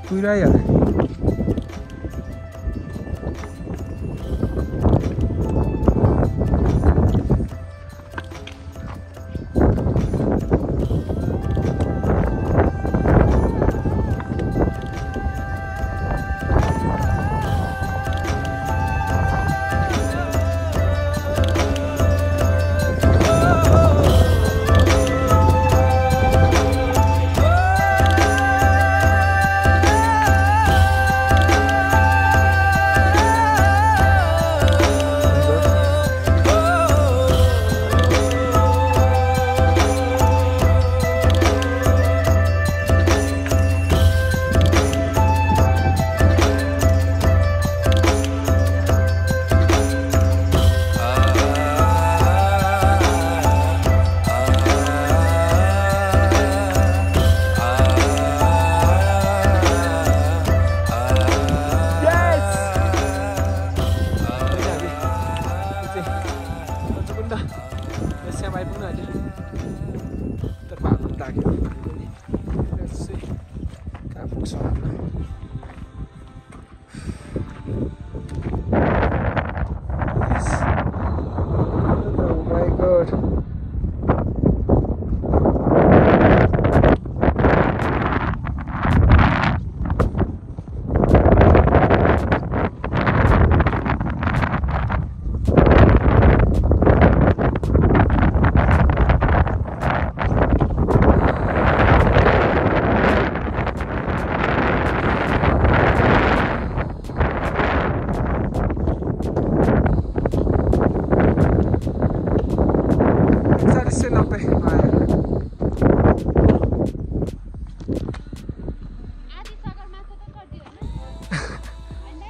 Speaker 4: पुऱ्याइहाल्यो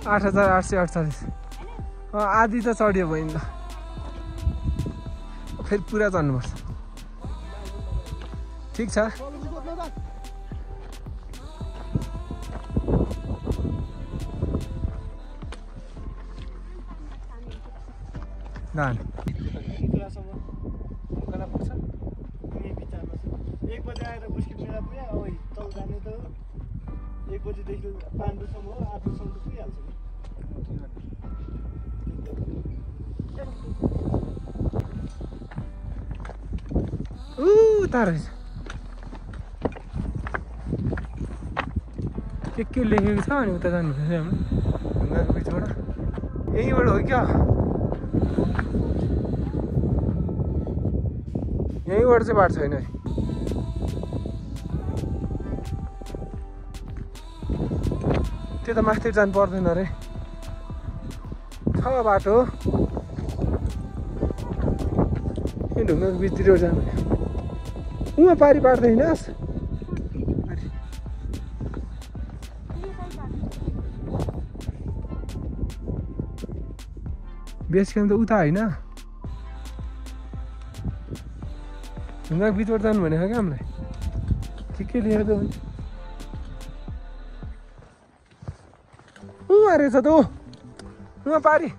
Speaker 4: 8,848 आधी त चढ्यो बहिनी ल फेरि पुरा चढ्नुपर्छ ठिक छ धान
Speaker 2: एक बजे आएर मुस्किल मेला पुग्यो अब चल जाने त 1 बजेदेखि 5 बजीसम्म हो 8 बजीसम्म त पुगिहाल्छ
Speaker 4: नि तार के लेखेको छ अनि उता जानुपर्छ हाम्रो ढुङ्गाको बिचबाट यहीँबाट हो क्या यहीँबाट चाहिँ बाटो छैन है त्यो त माथितिर जानु पर्दैन अरे छ बाटो यो ढुङ्गाको बिचतिर जानु उहाँ पारी बाट्दै हिँडास् बेस क्याम्प त उता होइन ढुङ्गाको बिचबाट जानु भनेको क्या हामीलाई के लिएर उहाँ रहेछ त उहाँ पारी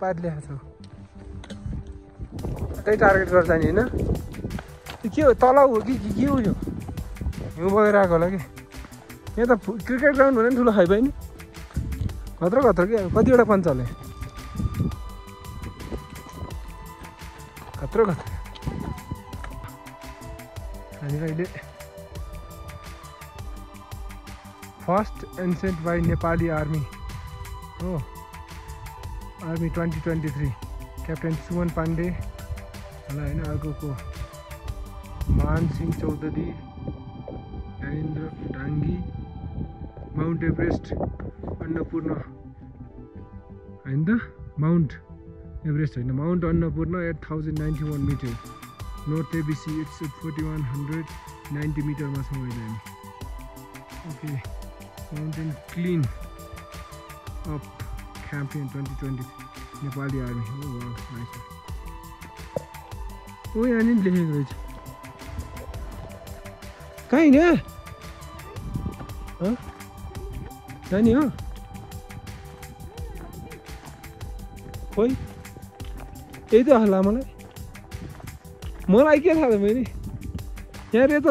Speaker 4: ल्याएको छ त्यही टार्गेट गरेर जाने होइन के हो तल हो कि के हो यो हिउँ बगेर आएको होला कि यहाँ त क्रिकेट ग्राउन्ड भने पनि ठुलो खाइ भयो नि खतरा के कतिवटा पञ्च चले खतरा हामी अहिले first ascent by Nepali army हो आर्मी 2023 क्याप्टेन सुमन पाण्डे होला होइन अर्को मान सिंह चौधरी ज्ञानेन्द्र डाङ्गी माउन्ट एभरेस्ट अन्नपूर्ण होइन त माउन्ट एभरेस्ट होइन mount Annapurna 8091 metre north ABC it's 4190 मिटरमा छौँ अहिले हामी okay mountain clean up campaign 2020 Nepali army हो नाइस ओ यहाँ नि लेखेको रहेछ कहीँ नि जाने हो खोइ यही त होला मलाई के थाहा मैले यहाँ रहेछ त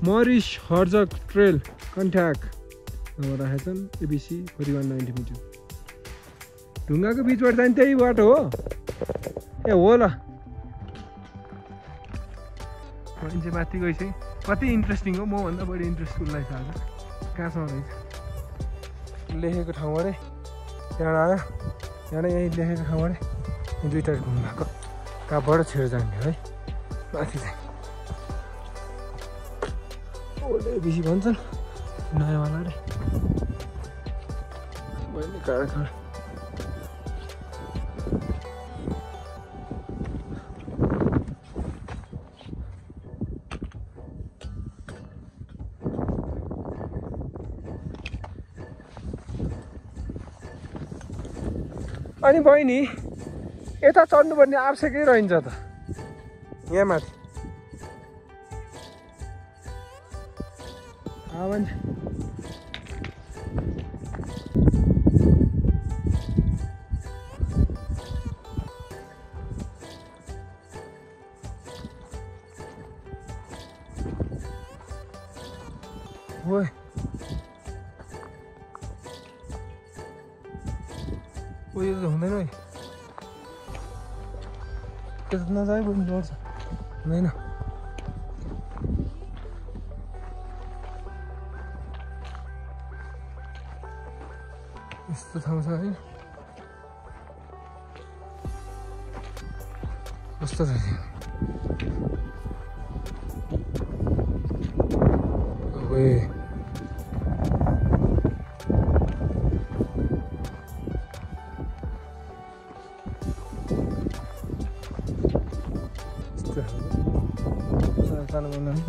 Speaker 4: मरिस हर्जक ट्रेल कन्ट्याक्ट राखेका छन् एबिसी 4190 मिटर ढुङ्गाको बिचबाट जाने त्यही बाटो हो ए हो ल मान्छे माथि गइसक्यो कति इन्ट्रेस्टिङ हो मभन्दा बढी इन्ट्रेस्ट उसलाई छ आज कहाँसम्म रहेछ लेखेको ठाउँबाटै त्यहाँबाट आयो त्यहाँबाट यहीँ लेखेको ठाउँबाटै दुईवटा ढुङ्गाको कहाँबाट छेड जाने है माथि चाहिँ ओले बेसी भन्छन् नयाँवाला रे मैले काँडा अनि बहिनी यता चढ्नुपर्ने आवश्यकै रहन्छ त यहाँ माथि ओए यो त हुँदैन है त्यता नजाए पनि डर छ हुँदैन यस्तो ठाउँ छ है कस्तो रहेछ ओए सानो बनाउनु नि त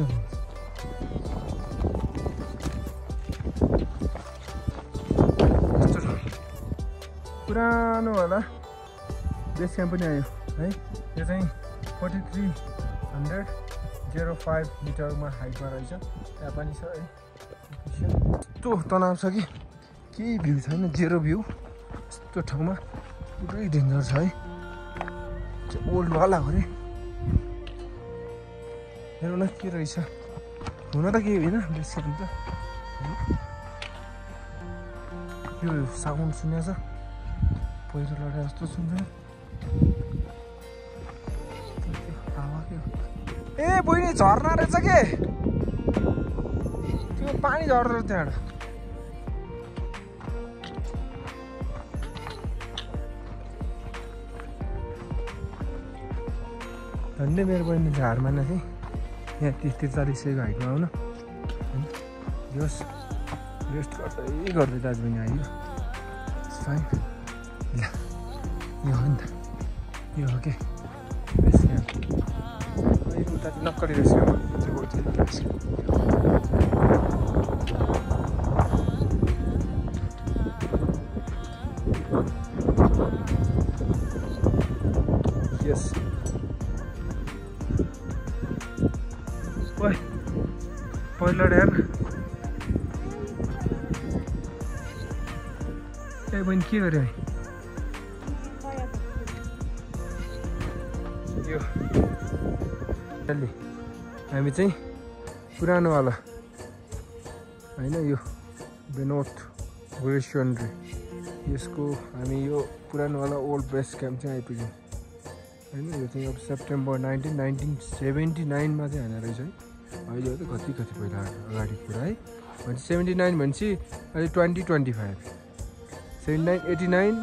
Speaker 4: पुरानोवाला बेस क्याम्प पनि आयो है। यो चाहिँ 4305 मिटरमा हाइटमा रहेछ। त्यहाँ पनि छ है। यस्तो तनाव छ कि केही भ्यू छैन, जेरो भ्यू। यस्तो ठाउँमा पुरै डेन्जर छ है। ओल्डवाला हो अरे। हेरौँ न के रहेछ। हुन त केही होइन बेस क्याम्प त। यो साउन्ड सुनेछ, पहिरो लडा जस्तो सुन्छ। ए बहिनी झर्ना रहेछ के, त्यो पानी झर्दो रहेछ त्यहाँबाट। झन्डै मेरो बहिनीले हार मान्न थिएँ यहाँ 30-40 हाइटमा आउन। जोस् रेस्ट गर्दै गर्दै दाजुबहिनी आइयो। फाइन ल यो हो नि त, यो हो के बेस क्याम्प। उता चाहिँ नक्कली रहेछ यस। ओइ पहिलो हेर न। ए बहिनी के गऱ्यो यो अहिले हामी चाहिँ पुरानोवाला होइन, यो बेनोर्थ ग्लेसियर यसको हामी यो पुरानोवाला ओल्ड बेस क्याम्प चाहिँ आइपुग्यौँ होइन। यो चाहिँ अब सेप्टेम्बर 1979मा चाहिँ हानेर रहेछ है। अहिले त कति पहिला अगाडि कुरा है। भनेपछि 79 भनेपछि अहिले 2025, 79,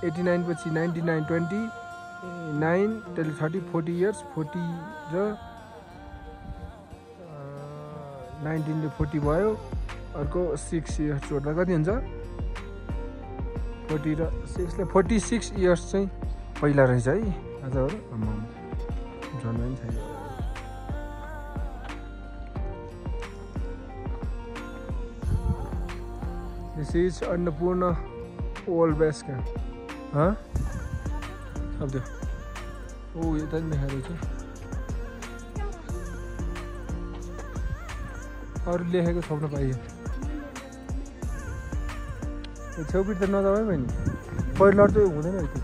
Speaker 4: 89 पछि 99, 29 त्यसले 30, 40 इयर्स, 40 र 19ले 40 भयो। अर्को 6 इयर्स जोड्दा कति हुन्छ? 40 र 6ले 46 इयर्स चाहिँ पहिला रहेछ है। आज हो र जन्म पनि छैन। This is Annapurna old base camp. हाँ? अब देखो। ओ ये तो नहीं है रुचि। और ले है कि थोड़ा पाई है। ये छोटी तो ना दबाए मैंने। पर लड़ तो उधर नहीं थी।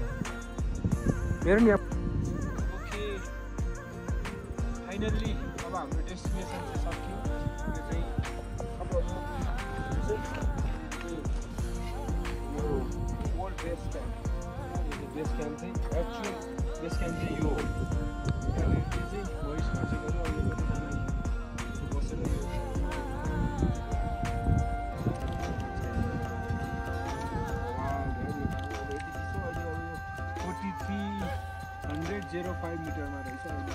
Speaker 4: मेरे नहीं आप। Okay. Finally, अब हम destination से सब क्यों? ये सही। अब बेस क्याम्प चाहिँ एक्चुअल बेस क्याम्प चाहिँ यो चाहिँ भोइस खर्चेकोहरू अहिले बसेर यो 4305 मिटरमा रहेछ। अहिले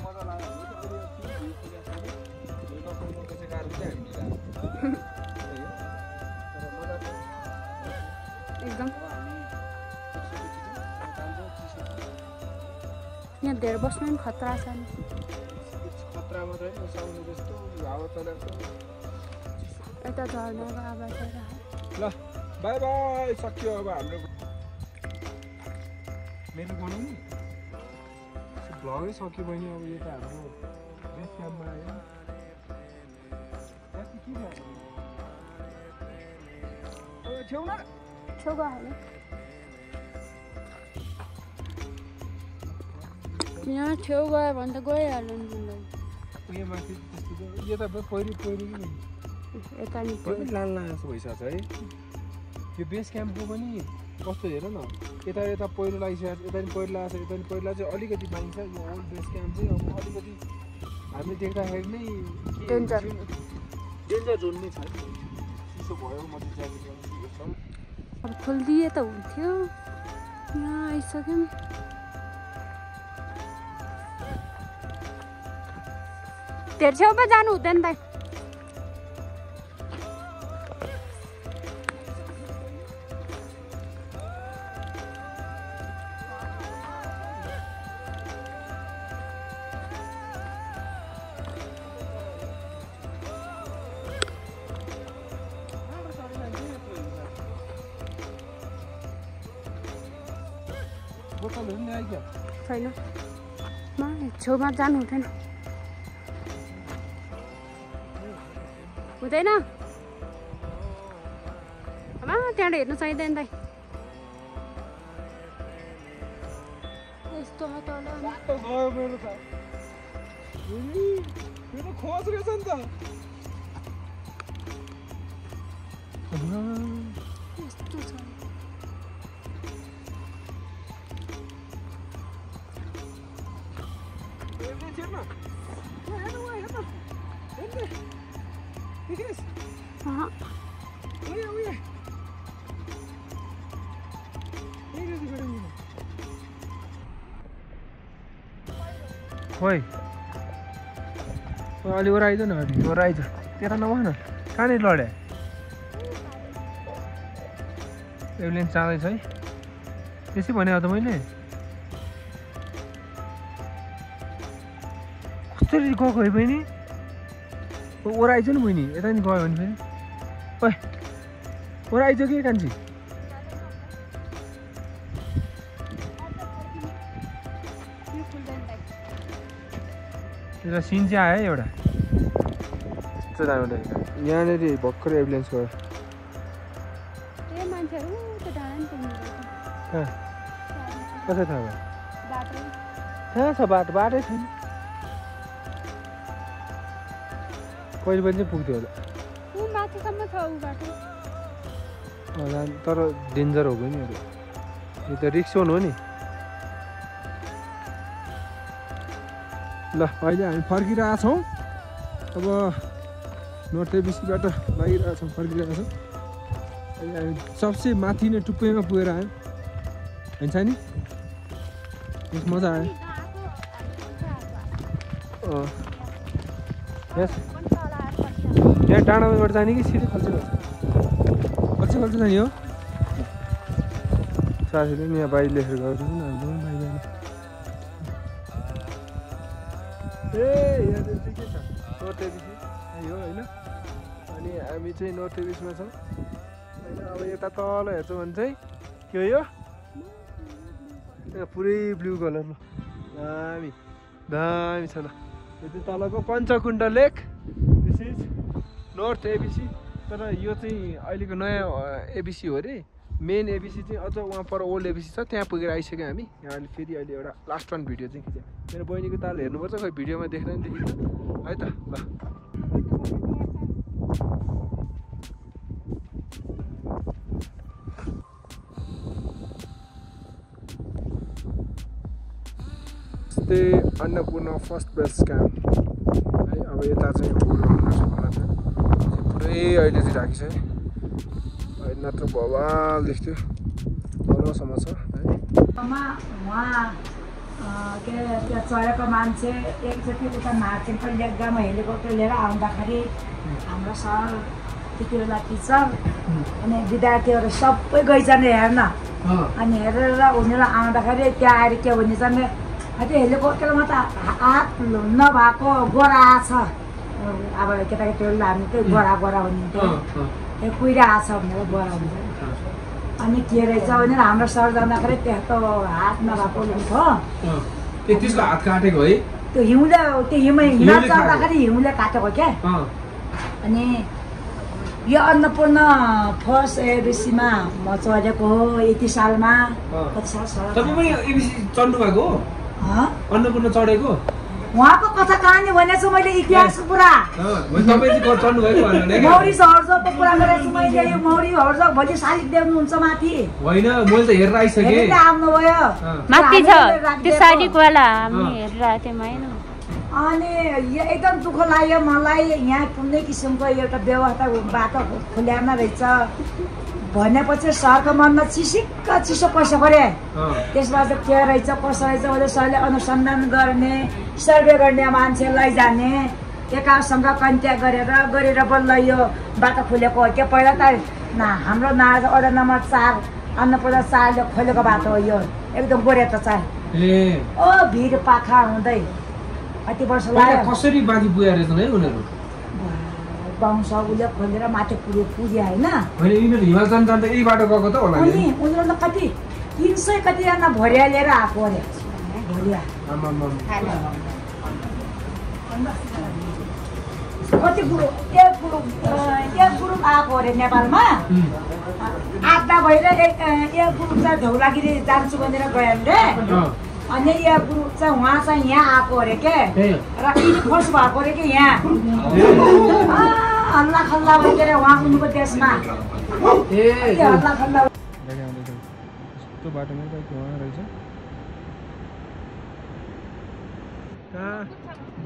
Speaker 4: मजा लाग्यो
Speaker 1: एकदम। यहाँ धेरै बस्नु पनि खतरा छ नि।
Speaker 4: खतरा मात्रै होइन, साउन्ड जस्तो हावा चलेको छ।
Speaker 1: यता झर्नाको आवाज छ।
Speaker 4: ल बाई बाई, सक्यो अब हाम्रो मेरो बनाउनु भ्लगै सक्यो बहिनी। अब यो त हाम्रो बेस क्याम्पमा आयो। छेउ न
Speaker 1: छेउ गयो यहाँ छेउ गयो भने त गइहाल्यो नि जिन्दगी।
Speaker 4: उयो माथि त्यस्तो यो त पहिरो कि
Speaker 1: यता नि
Speaker 4: लाल जस्तो भइसकेको छ है। यो बेस क्याम्पको पनि कस्तो हेर न, यता यता पहिरो लागिसकेको छ, यता पनि पहिरो लगाएको छ, यता पनि पहिरो चाहिँ अलिकति पाइन्छ। यो ओल्ड बेस क्याम्प चाहिँ अब अलिकति हामीले देख्दाखेरि नै
Speaker 1: डेन्जर
Speaker 4: जोन नै छ। चिसो भयो म चाहिँ ज्याकेट लगाउँछु।
Speaker 1: अब खोलिदिए त हुन्थ्यो। यहाँ आइसक्यौँ। धेरै छेउमा जानु हुँदैन दाइ।
Speaker 4: बोतलहरू नि आइक्या
Speaker 1: छैन मा छेउमा जानु हुँदैन हुँदैन आमा त्यहाँबाट हेर्नु चाहिँदैन दाइ यस्तो तल
Speaker 4: गयो मेरो त यो त खोज रहेछ नि त
Speaker 1: यस्तो छ
Speaker 4: खोइ अलि ओह्राइज न अलि ओह्राइज त्यता नभन कहाँनिर लड्या एम्बुलेन्स जाँदैछ है त्यसै भने त मैले कसरी गएको है बहिनी ओह्राइज नि बहिनी यता नि गयो भने फेरि ओइ ओह्राइज के कान्छी एउटा सिन चाहिँ आयो एउटा यहाँनिर भर्खर एम्बुलेन्स गयो कसै थाहा भयो कहाँ छ बाटै छैन कहिले पनि चाहिँ पुग्थ्यो होला तर डेन्जर हो नि यो त रिक्स हो नि ल अहिले हामी फर्किरहेको छौँ अब नर्थ एबिसीबाट लागिरहेको छौँ फर्किरहेको छौँ अहिले हामी सबसे माथि नै टुप्पैमा पुगेर आयौँ हुन्छ नि मजा आयो यहाँ डाँडाबाट जाने कि सिधै खल्छ जाने हो साथीले नि यहाँ बाहिर लेखेर गएको थियो नि हामीले ए यहाँ चाहिँ के छ नर्थ एबिसी हो होइन अनि हामी चाहिँ नर्थ एबिसमा छौँ होइन अब यता तल हेर्छौँ भने चाहिँ के हो यो पुरै ब्लू कलर ल दामी दामी छ ल यो चाहिँ तलको पञ्चकुण्ड लेक दिस इज नर्थ एबिसी तर यो चाहिँ अहिलेको नयाँ एबिसी हो अरे मेन एबिसी चाहिँ अझ वहाँ पर ओल्ड एबिसी छ त्यहाँ पुगेर आइसक्यो हामी यहाँ अहिले फेरि अहिले एउटा लास्ट वान भिडियो चाहिँ खिच्यो मेरो बहिनीको ताल हेर्नुपर्छ खै भिडियोमा देख्दा नि देखिन्छ है त ल यस्तै अन्नपूर्ण फर्स्ट बेस क्याम्प है अब यता चाहिँ पुरै अहिले चाहिँ राखिसक्यो अहिले नत्र बवाल देख्थ्यो तलसम्म छ है
Speaker 5: उहाँ के त्यो चढेको मान्छे एकचोटि उता मार्चिङको लेकगामा हेलिकप्टर लिएर आउँदाखेरि हाम्रो सर त्यति बेला टिचर अनि विद्यार्थीहरू सबै गइछन् हेर्न अनि हेरेर उनीहरू आउँदाखेरि त्यहाँ आएर के भनिन्छन् त्यो हेलिकप्टरमा त हात नभएको गोरा छ अब केटाकेटीहरूले हामी त्यही गोरा हुन्थ्यो त्यो कुहिरा छ भनेर गोरा हुन्छ अनि के रहेछ भनेर हाम्रो सर जाँदाखेरि त्यस्तो हात नभएको हुन्थ्यो
Speaker 4: त्यसको हात काटेको है
Speaker 5: त्यो हिउँले त्यो हिमाल चढ्दाखेरि हिउँले काटेको क्या अनि यो अन्नपूर्ण फर्स्ट एबिसीमा म चढेको हो यति सालमा कति साल
Speaker 4: चढ्नु भएको अन्नपूर्ण चढेको
Speaker 5: उहाँको कथा कहानी भनेको छु मैले इतिहासको कुरा मौरी हर्जोगको कुरा गरेको छु मैले यो मौरी हर्जोग भोलि शालिग देख्नुहुन्छ माथि
Speaker 4: होइन मैले त हेरेर आइसकेँ
Speaker 5: आउनुभयो
Speaker 1: माथि छ त्यो शालिगवाला हामी हेरेर आएको थियौँ होइन
Speaker 5: अनि एकदम दुःख लाग्यो मलाई यहाँ कुनै किसिमको एउटा व्यवस्था बाटो खुल्याएन रहेछ भनेपछि सरको मनमा चिसो पैसा गरे त्यसमा चाहिँ के रहेछ कसो रहेछ उसले सरले अनुसन्धान गर्ने सर्वे गर्ने मान्छे लैजाने एकासँग कन्ट्याक्ट गरेर बल्ल यो बाटो खुलेको हो क्या पहिला त हाम्रो वडा नम्बर 4 अन्नपूर्ण 4ले खोलेको बाटो हो यो एकदम गोरेटो 4 ओ भिड पाखा हुँदै अति वर्ष लाग्यो
Speaker 4: कसरी बाजी पुगेर रहेछन् है उनीहरू
Speaker 5: बाउन्स उसले खोलेर माथि पुग्यो होइन
Speaker 4: हिमाल जान यही बाटो गएको त होला
Speaker 5: अनि उनीहरू त कति 300 कतिजना भरिया लिएर आएको अरे भरिया कति ग्रुप एक ग्रुप आएको अरे नेपालमा आधा भएर एक ग्रुप चाहिँ धौलागिरी जान्छु भनेर गयो अरे अनि एक ग्रुप चाहिँ उहाँ चाहिँ यहाँ आएको अरे के र फर्स्ट भएको अरे कि यहाँ हल्ला खल्ला भइदिएर उहाँ उनको देशमा हल्ला खल्ला
Speaker 4: यस्तो बाटोमा बाइक उहाँ रहेछ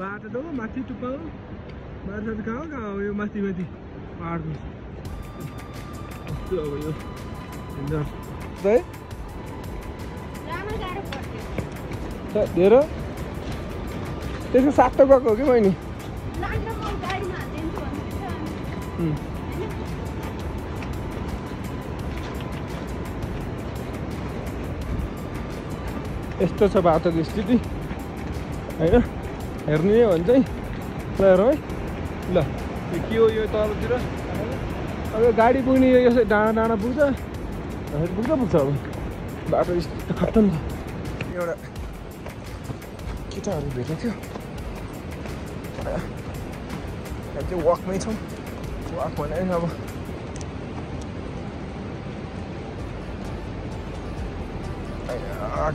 Speaker 4: बाटो त माथि टुप्पा बाटो त कहाँ हो यो माथि माथि पाहाडको अब यो धेर त्यसको सातो गएको हो कि बहिनी यस्तो छ बाटोको स्थिति होइन हेर्नु नै भन्छ है ल हेरौँ है ल के हो यो तलतिर अब गाडी पुग्ने यो यसो डाँडा पुग्छ पुग्छ अब बाटो स्थिति खत्तम छ एउटा केटाहरू भेटेको थियो त्यो वकमै छौँ वक भने अब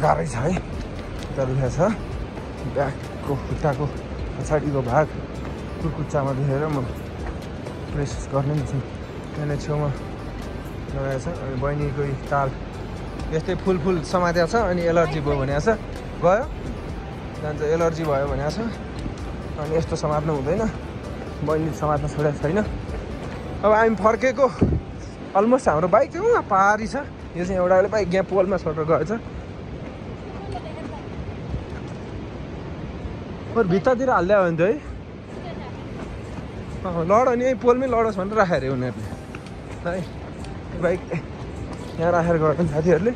Speaker 4: गाह्रै छ है दुखेको छ ब्यागको खुट्टाको पछाडिको भाग कुर्कुच्चामा दुखेर म प्रेस गर्ने नि छु त्यहाँनिर छेउमा लगाएको छ अनि बहिनीको ताल यस्तै फुल समातेको छ अनि एलर्जी भयो भनेको छ गयो जान्छ एलर्जी भयो भनेको छ अनि यस्तो समात्नु हुँदैन बहिनी समात्न छोडेको छैन अब हामी फर्केको अलमोस्ट हाम्रो बाइक चाहिँ उहाँ पारी छ यो चाहिँ एउटाले बाइक यहाँ पोलमा छोडेर गएछ बरु भित्तातिर हालिदियो भने त है लड अनि यहीँ पोलमै लडोस् भनेर राखेको अरे उनीहरूले है बाइक यहाँ राखेर गएको साथीहरूले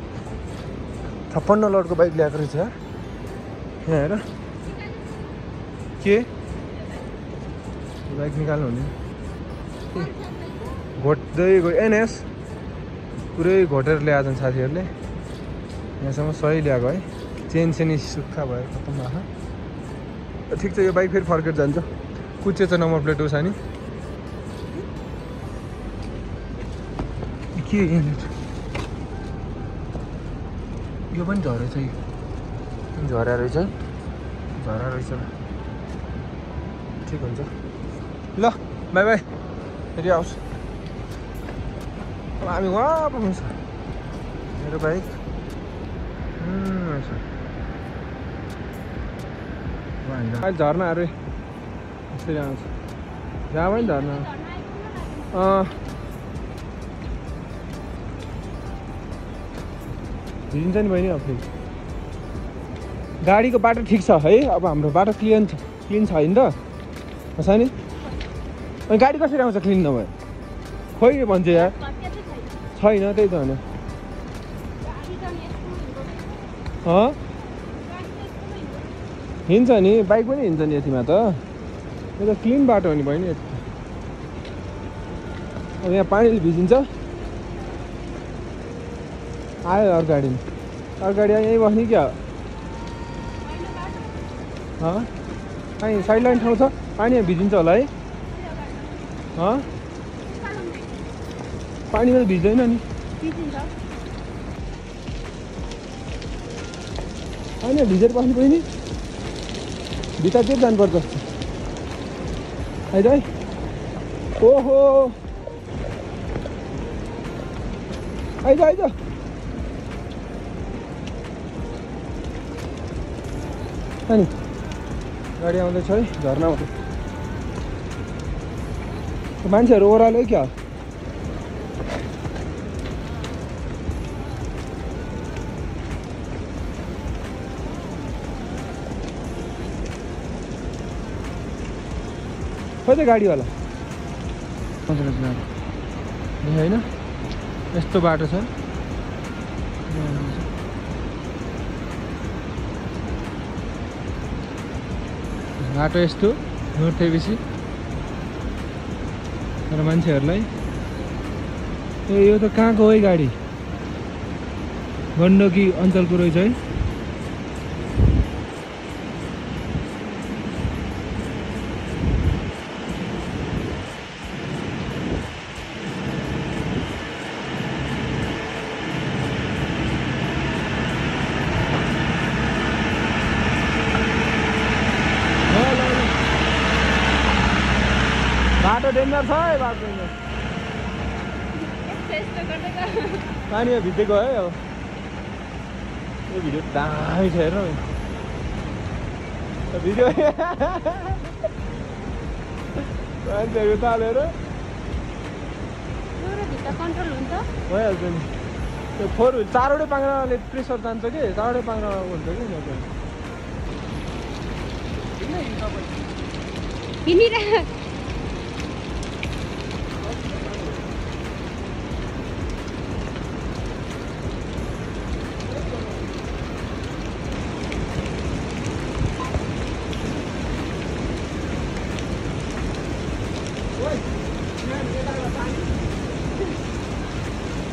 Speaker 4: 56 लडको बाइक ल्याएको रहेछ यहाँ हेर के बाइक निकाल्नु हुने घोट्दै गयो एनएस पुरै घोटेर ल्याएको छन् साथीहरूले यहाँसम्म सही ल्याएको है चेन सेनी सुक्खा भएर खत्तम भएको ठिक छ यो बाइक फेरि फर्केर जान्छ कुचेछ नम्बर प्लेट उस नि के यो पनि झरेछ झरा रहेछ झरा रहेछ ठिक हुन्छ ल बाई बाई फेरि आउँछ अब हामी वहाँ पुग्नु छ मेरो बाइक अहिले झर्नाहरू यसरी आउँछ जहाँ पनि झर्ना भिजिन्छ नि बहिनी अब फेरि गाडीको बाटो ठिक छ है अब हाम्रो बाटो क्लिन छैन त छ नि अनि गाडी कसरी आउँछ क्लिन नभए खोइ भन्छ यार छैन त्यही त होइन हिँड्छ नि बाइक पनि हिँड्छ नि यतिमा त यो त क्लिन बाटो हो नि बहिनी अब यहाँ पानीले भिजिन्छ आयो अर्को गाडी यहीँ बस्ने क्या कहीँ साइड लाइन ठाउँ छ पानीमा भिजिन्छ होला है पानीमा त भिज्दैन नि पानीमा भिजेर बस्नु पऱ्यो नि भित्रतिर जानुपर्छ आइज है ओहो आइज अनि गाडी आउँदैछ है झर्ना मान्छेहरू ओह्रालो क्या खोइ गाडीवाला होइन यस्तो बाटो छ बाटो यस्तो नोर्थ बेसी तर मान्छेहरूलाई ए यो त कहाँको है गाडी गण्डकी अञ्चलको रहेछ है। बाटो डेन्जर छ है, बाटो डेन्जर। पानी भिजेको है अब। यो भिडियो दामी छ हेर्नु भिडियो मान्छेहरू तालेर
Speaker 1: कन्ट्रोल हुन्छ
Speaker 4: भइहाल्छ नि। त्यो 4 व्हिल 4वटै पाङ्ग्राले प्रेसर जान्छ कि 4वटै पाङ्ग्रा हुन्छ कि
Speaker 1: हिँडिरहेको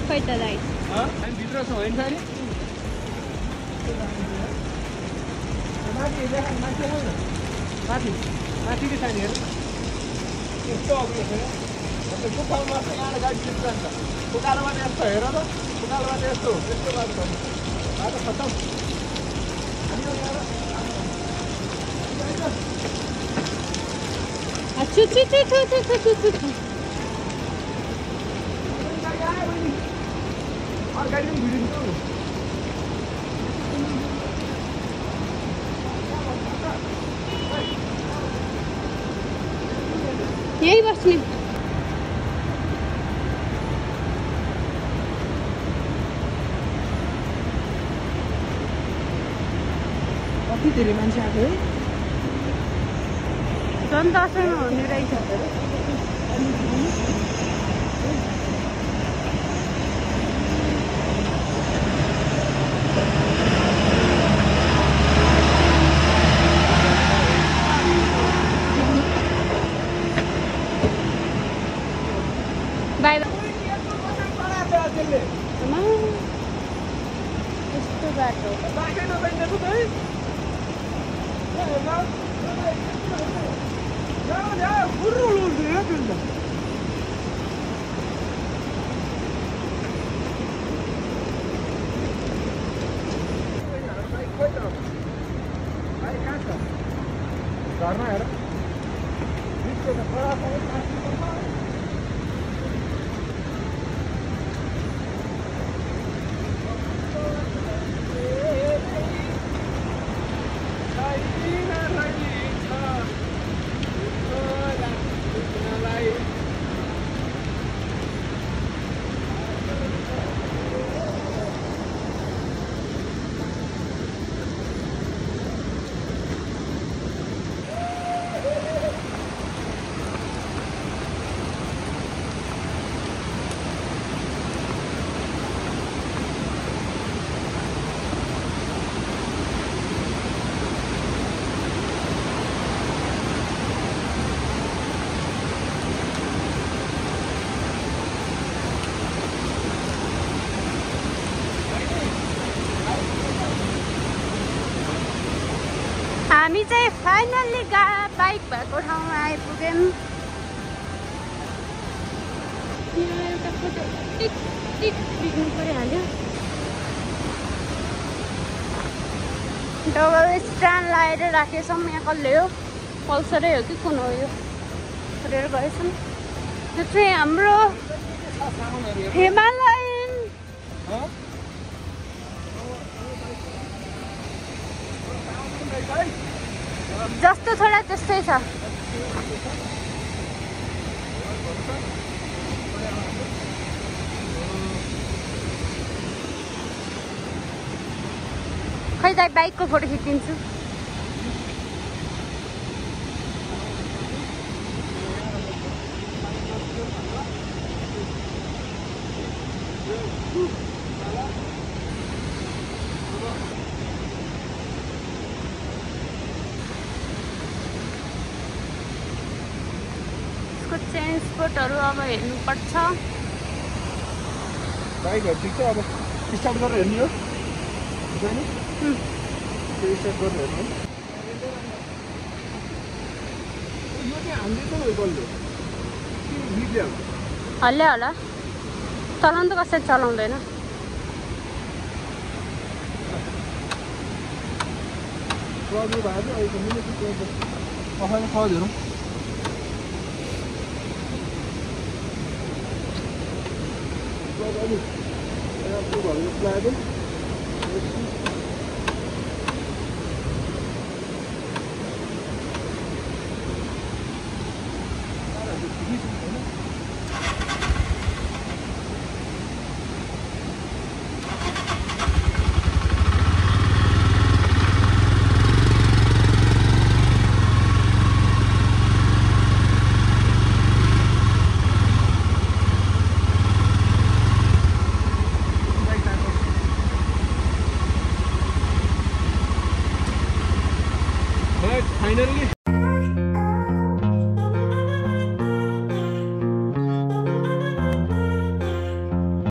Speaker 1: खै त दाइ
Speaker 4: हामी भित्र छौँ होइन सानी माथि माथि कि सानी हेर यस्तो अघि कुखालमा चाहिँ यहाँ गाडी छिर्नु जान्छ कुखालोबाट यस्तो हेर त कुखालोबाट यस्तो यस्तो बाटो बाटो खतम
Speaker 1: छु छु छु छु छु छु छु छु
Speaker 4: गाडी पनि भिडियो
Speaker 1: यही बस्ने
Speaker 5: कति धेरै मान्छे आएको है
Speaker 1: झन् दसैँमा हुने रहेछ बाई यस्तो बाटो
Speaker 4: घरमा हेर हामी चाहिँ फाइनल्ली बाइक भएको ठाउँमा आइपुग्यौँ एउटा फोटो टिक टिक खिच्नु परिहाल्यो डबल स्ट्यान्ड लगाएर राखेछौँ यहाँ कसले हो पल्सरै हो कि कुन हो यो छोडेर गएछौँ त्यो चाहिँ हाम्रो हिमालयन जस्तो थोडा त्यस्तै छ खै दाइ बाइकको फोटो खिचिदिन्छु चेन स्पोटहरू अब हेर्नुपर्छ
Speaker 2: बाइकहरू ठिक छ अब स्टार्ट गरेर हेर्ने हो छैन त्यो स्टार्ट गर्नु हेर्नु यो चाहिँ हामीले त बल्यो कि हिटले
Speaker 1: हल्ले होला चलाउनु त कसरी चलाउँदैन
Speaker 2: प्रब्लम भयो भने अहिले मिनेट अफाले खज हेरौँ अलिक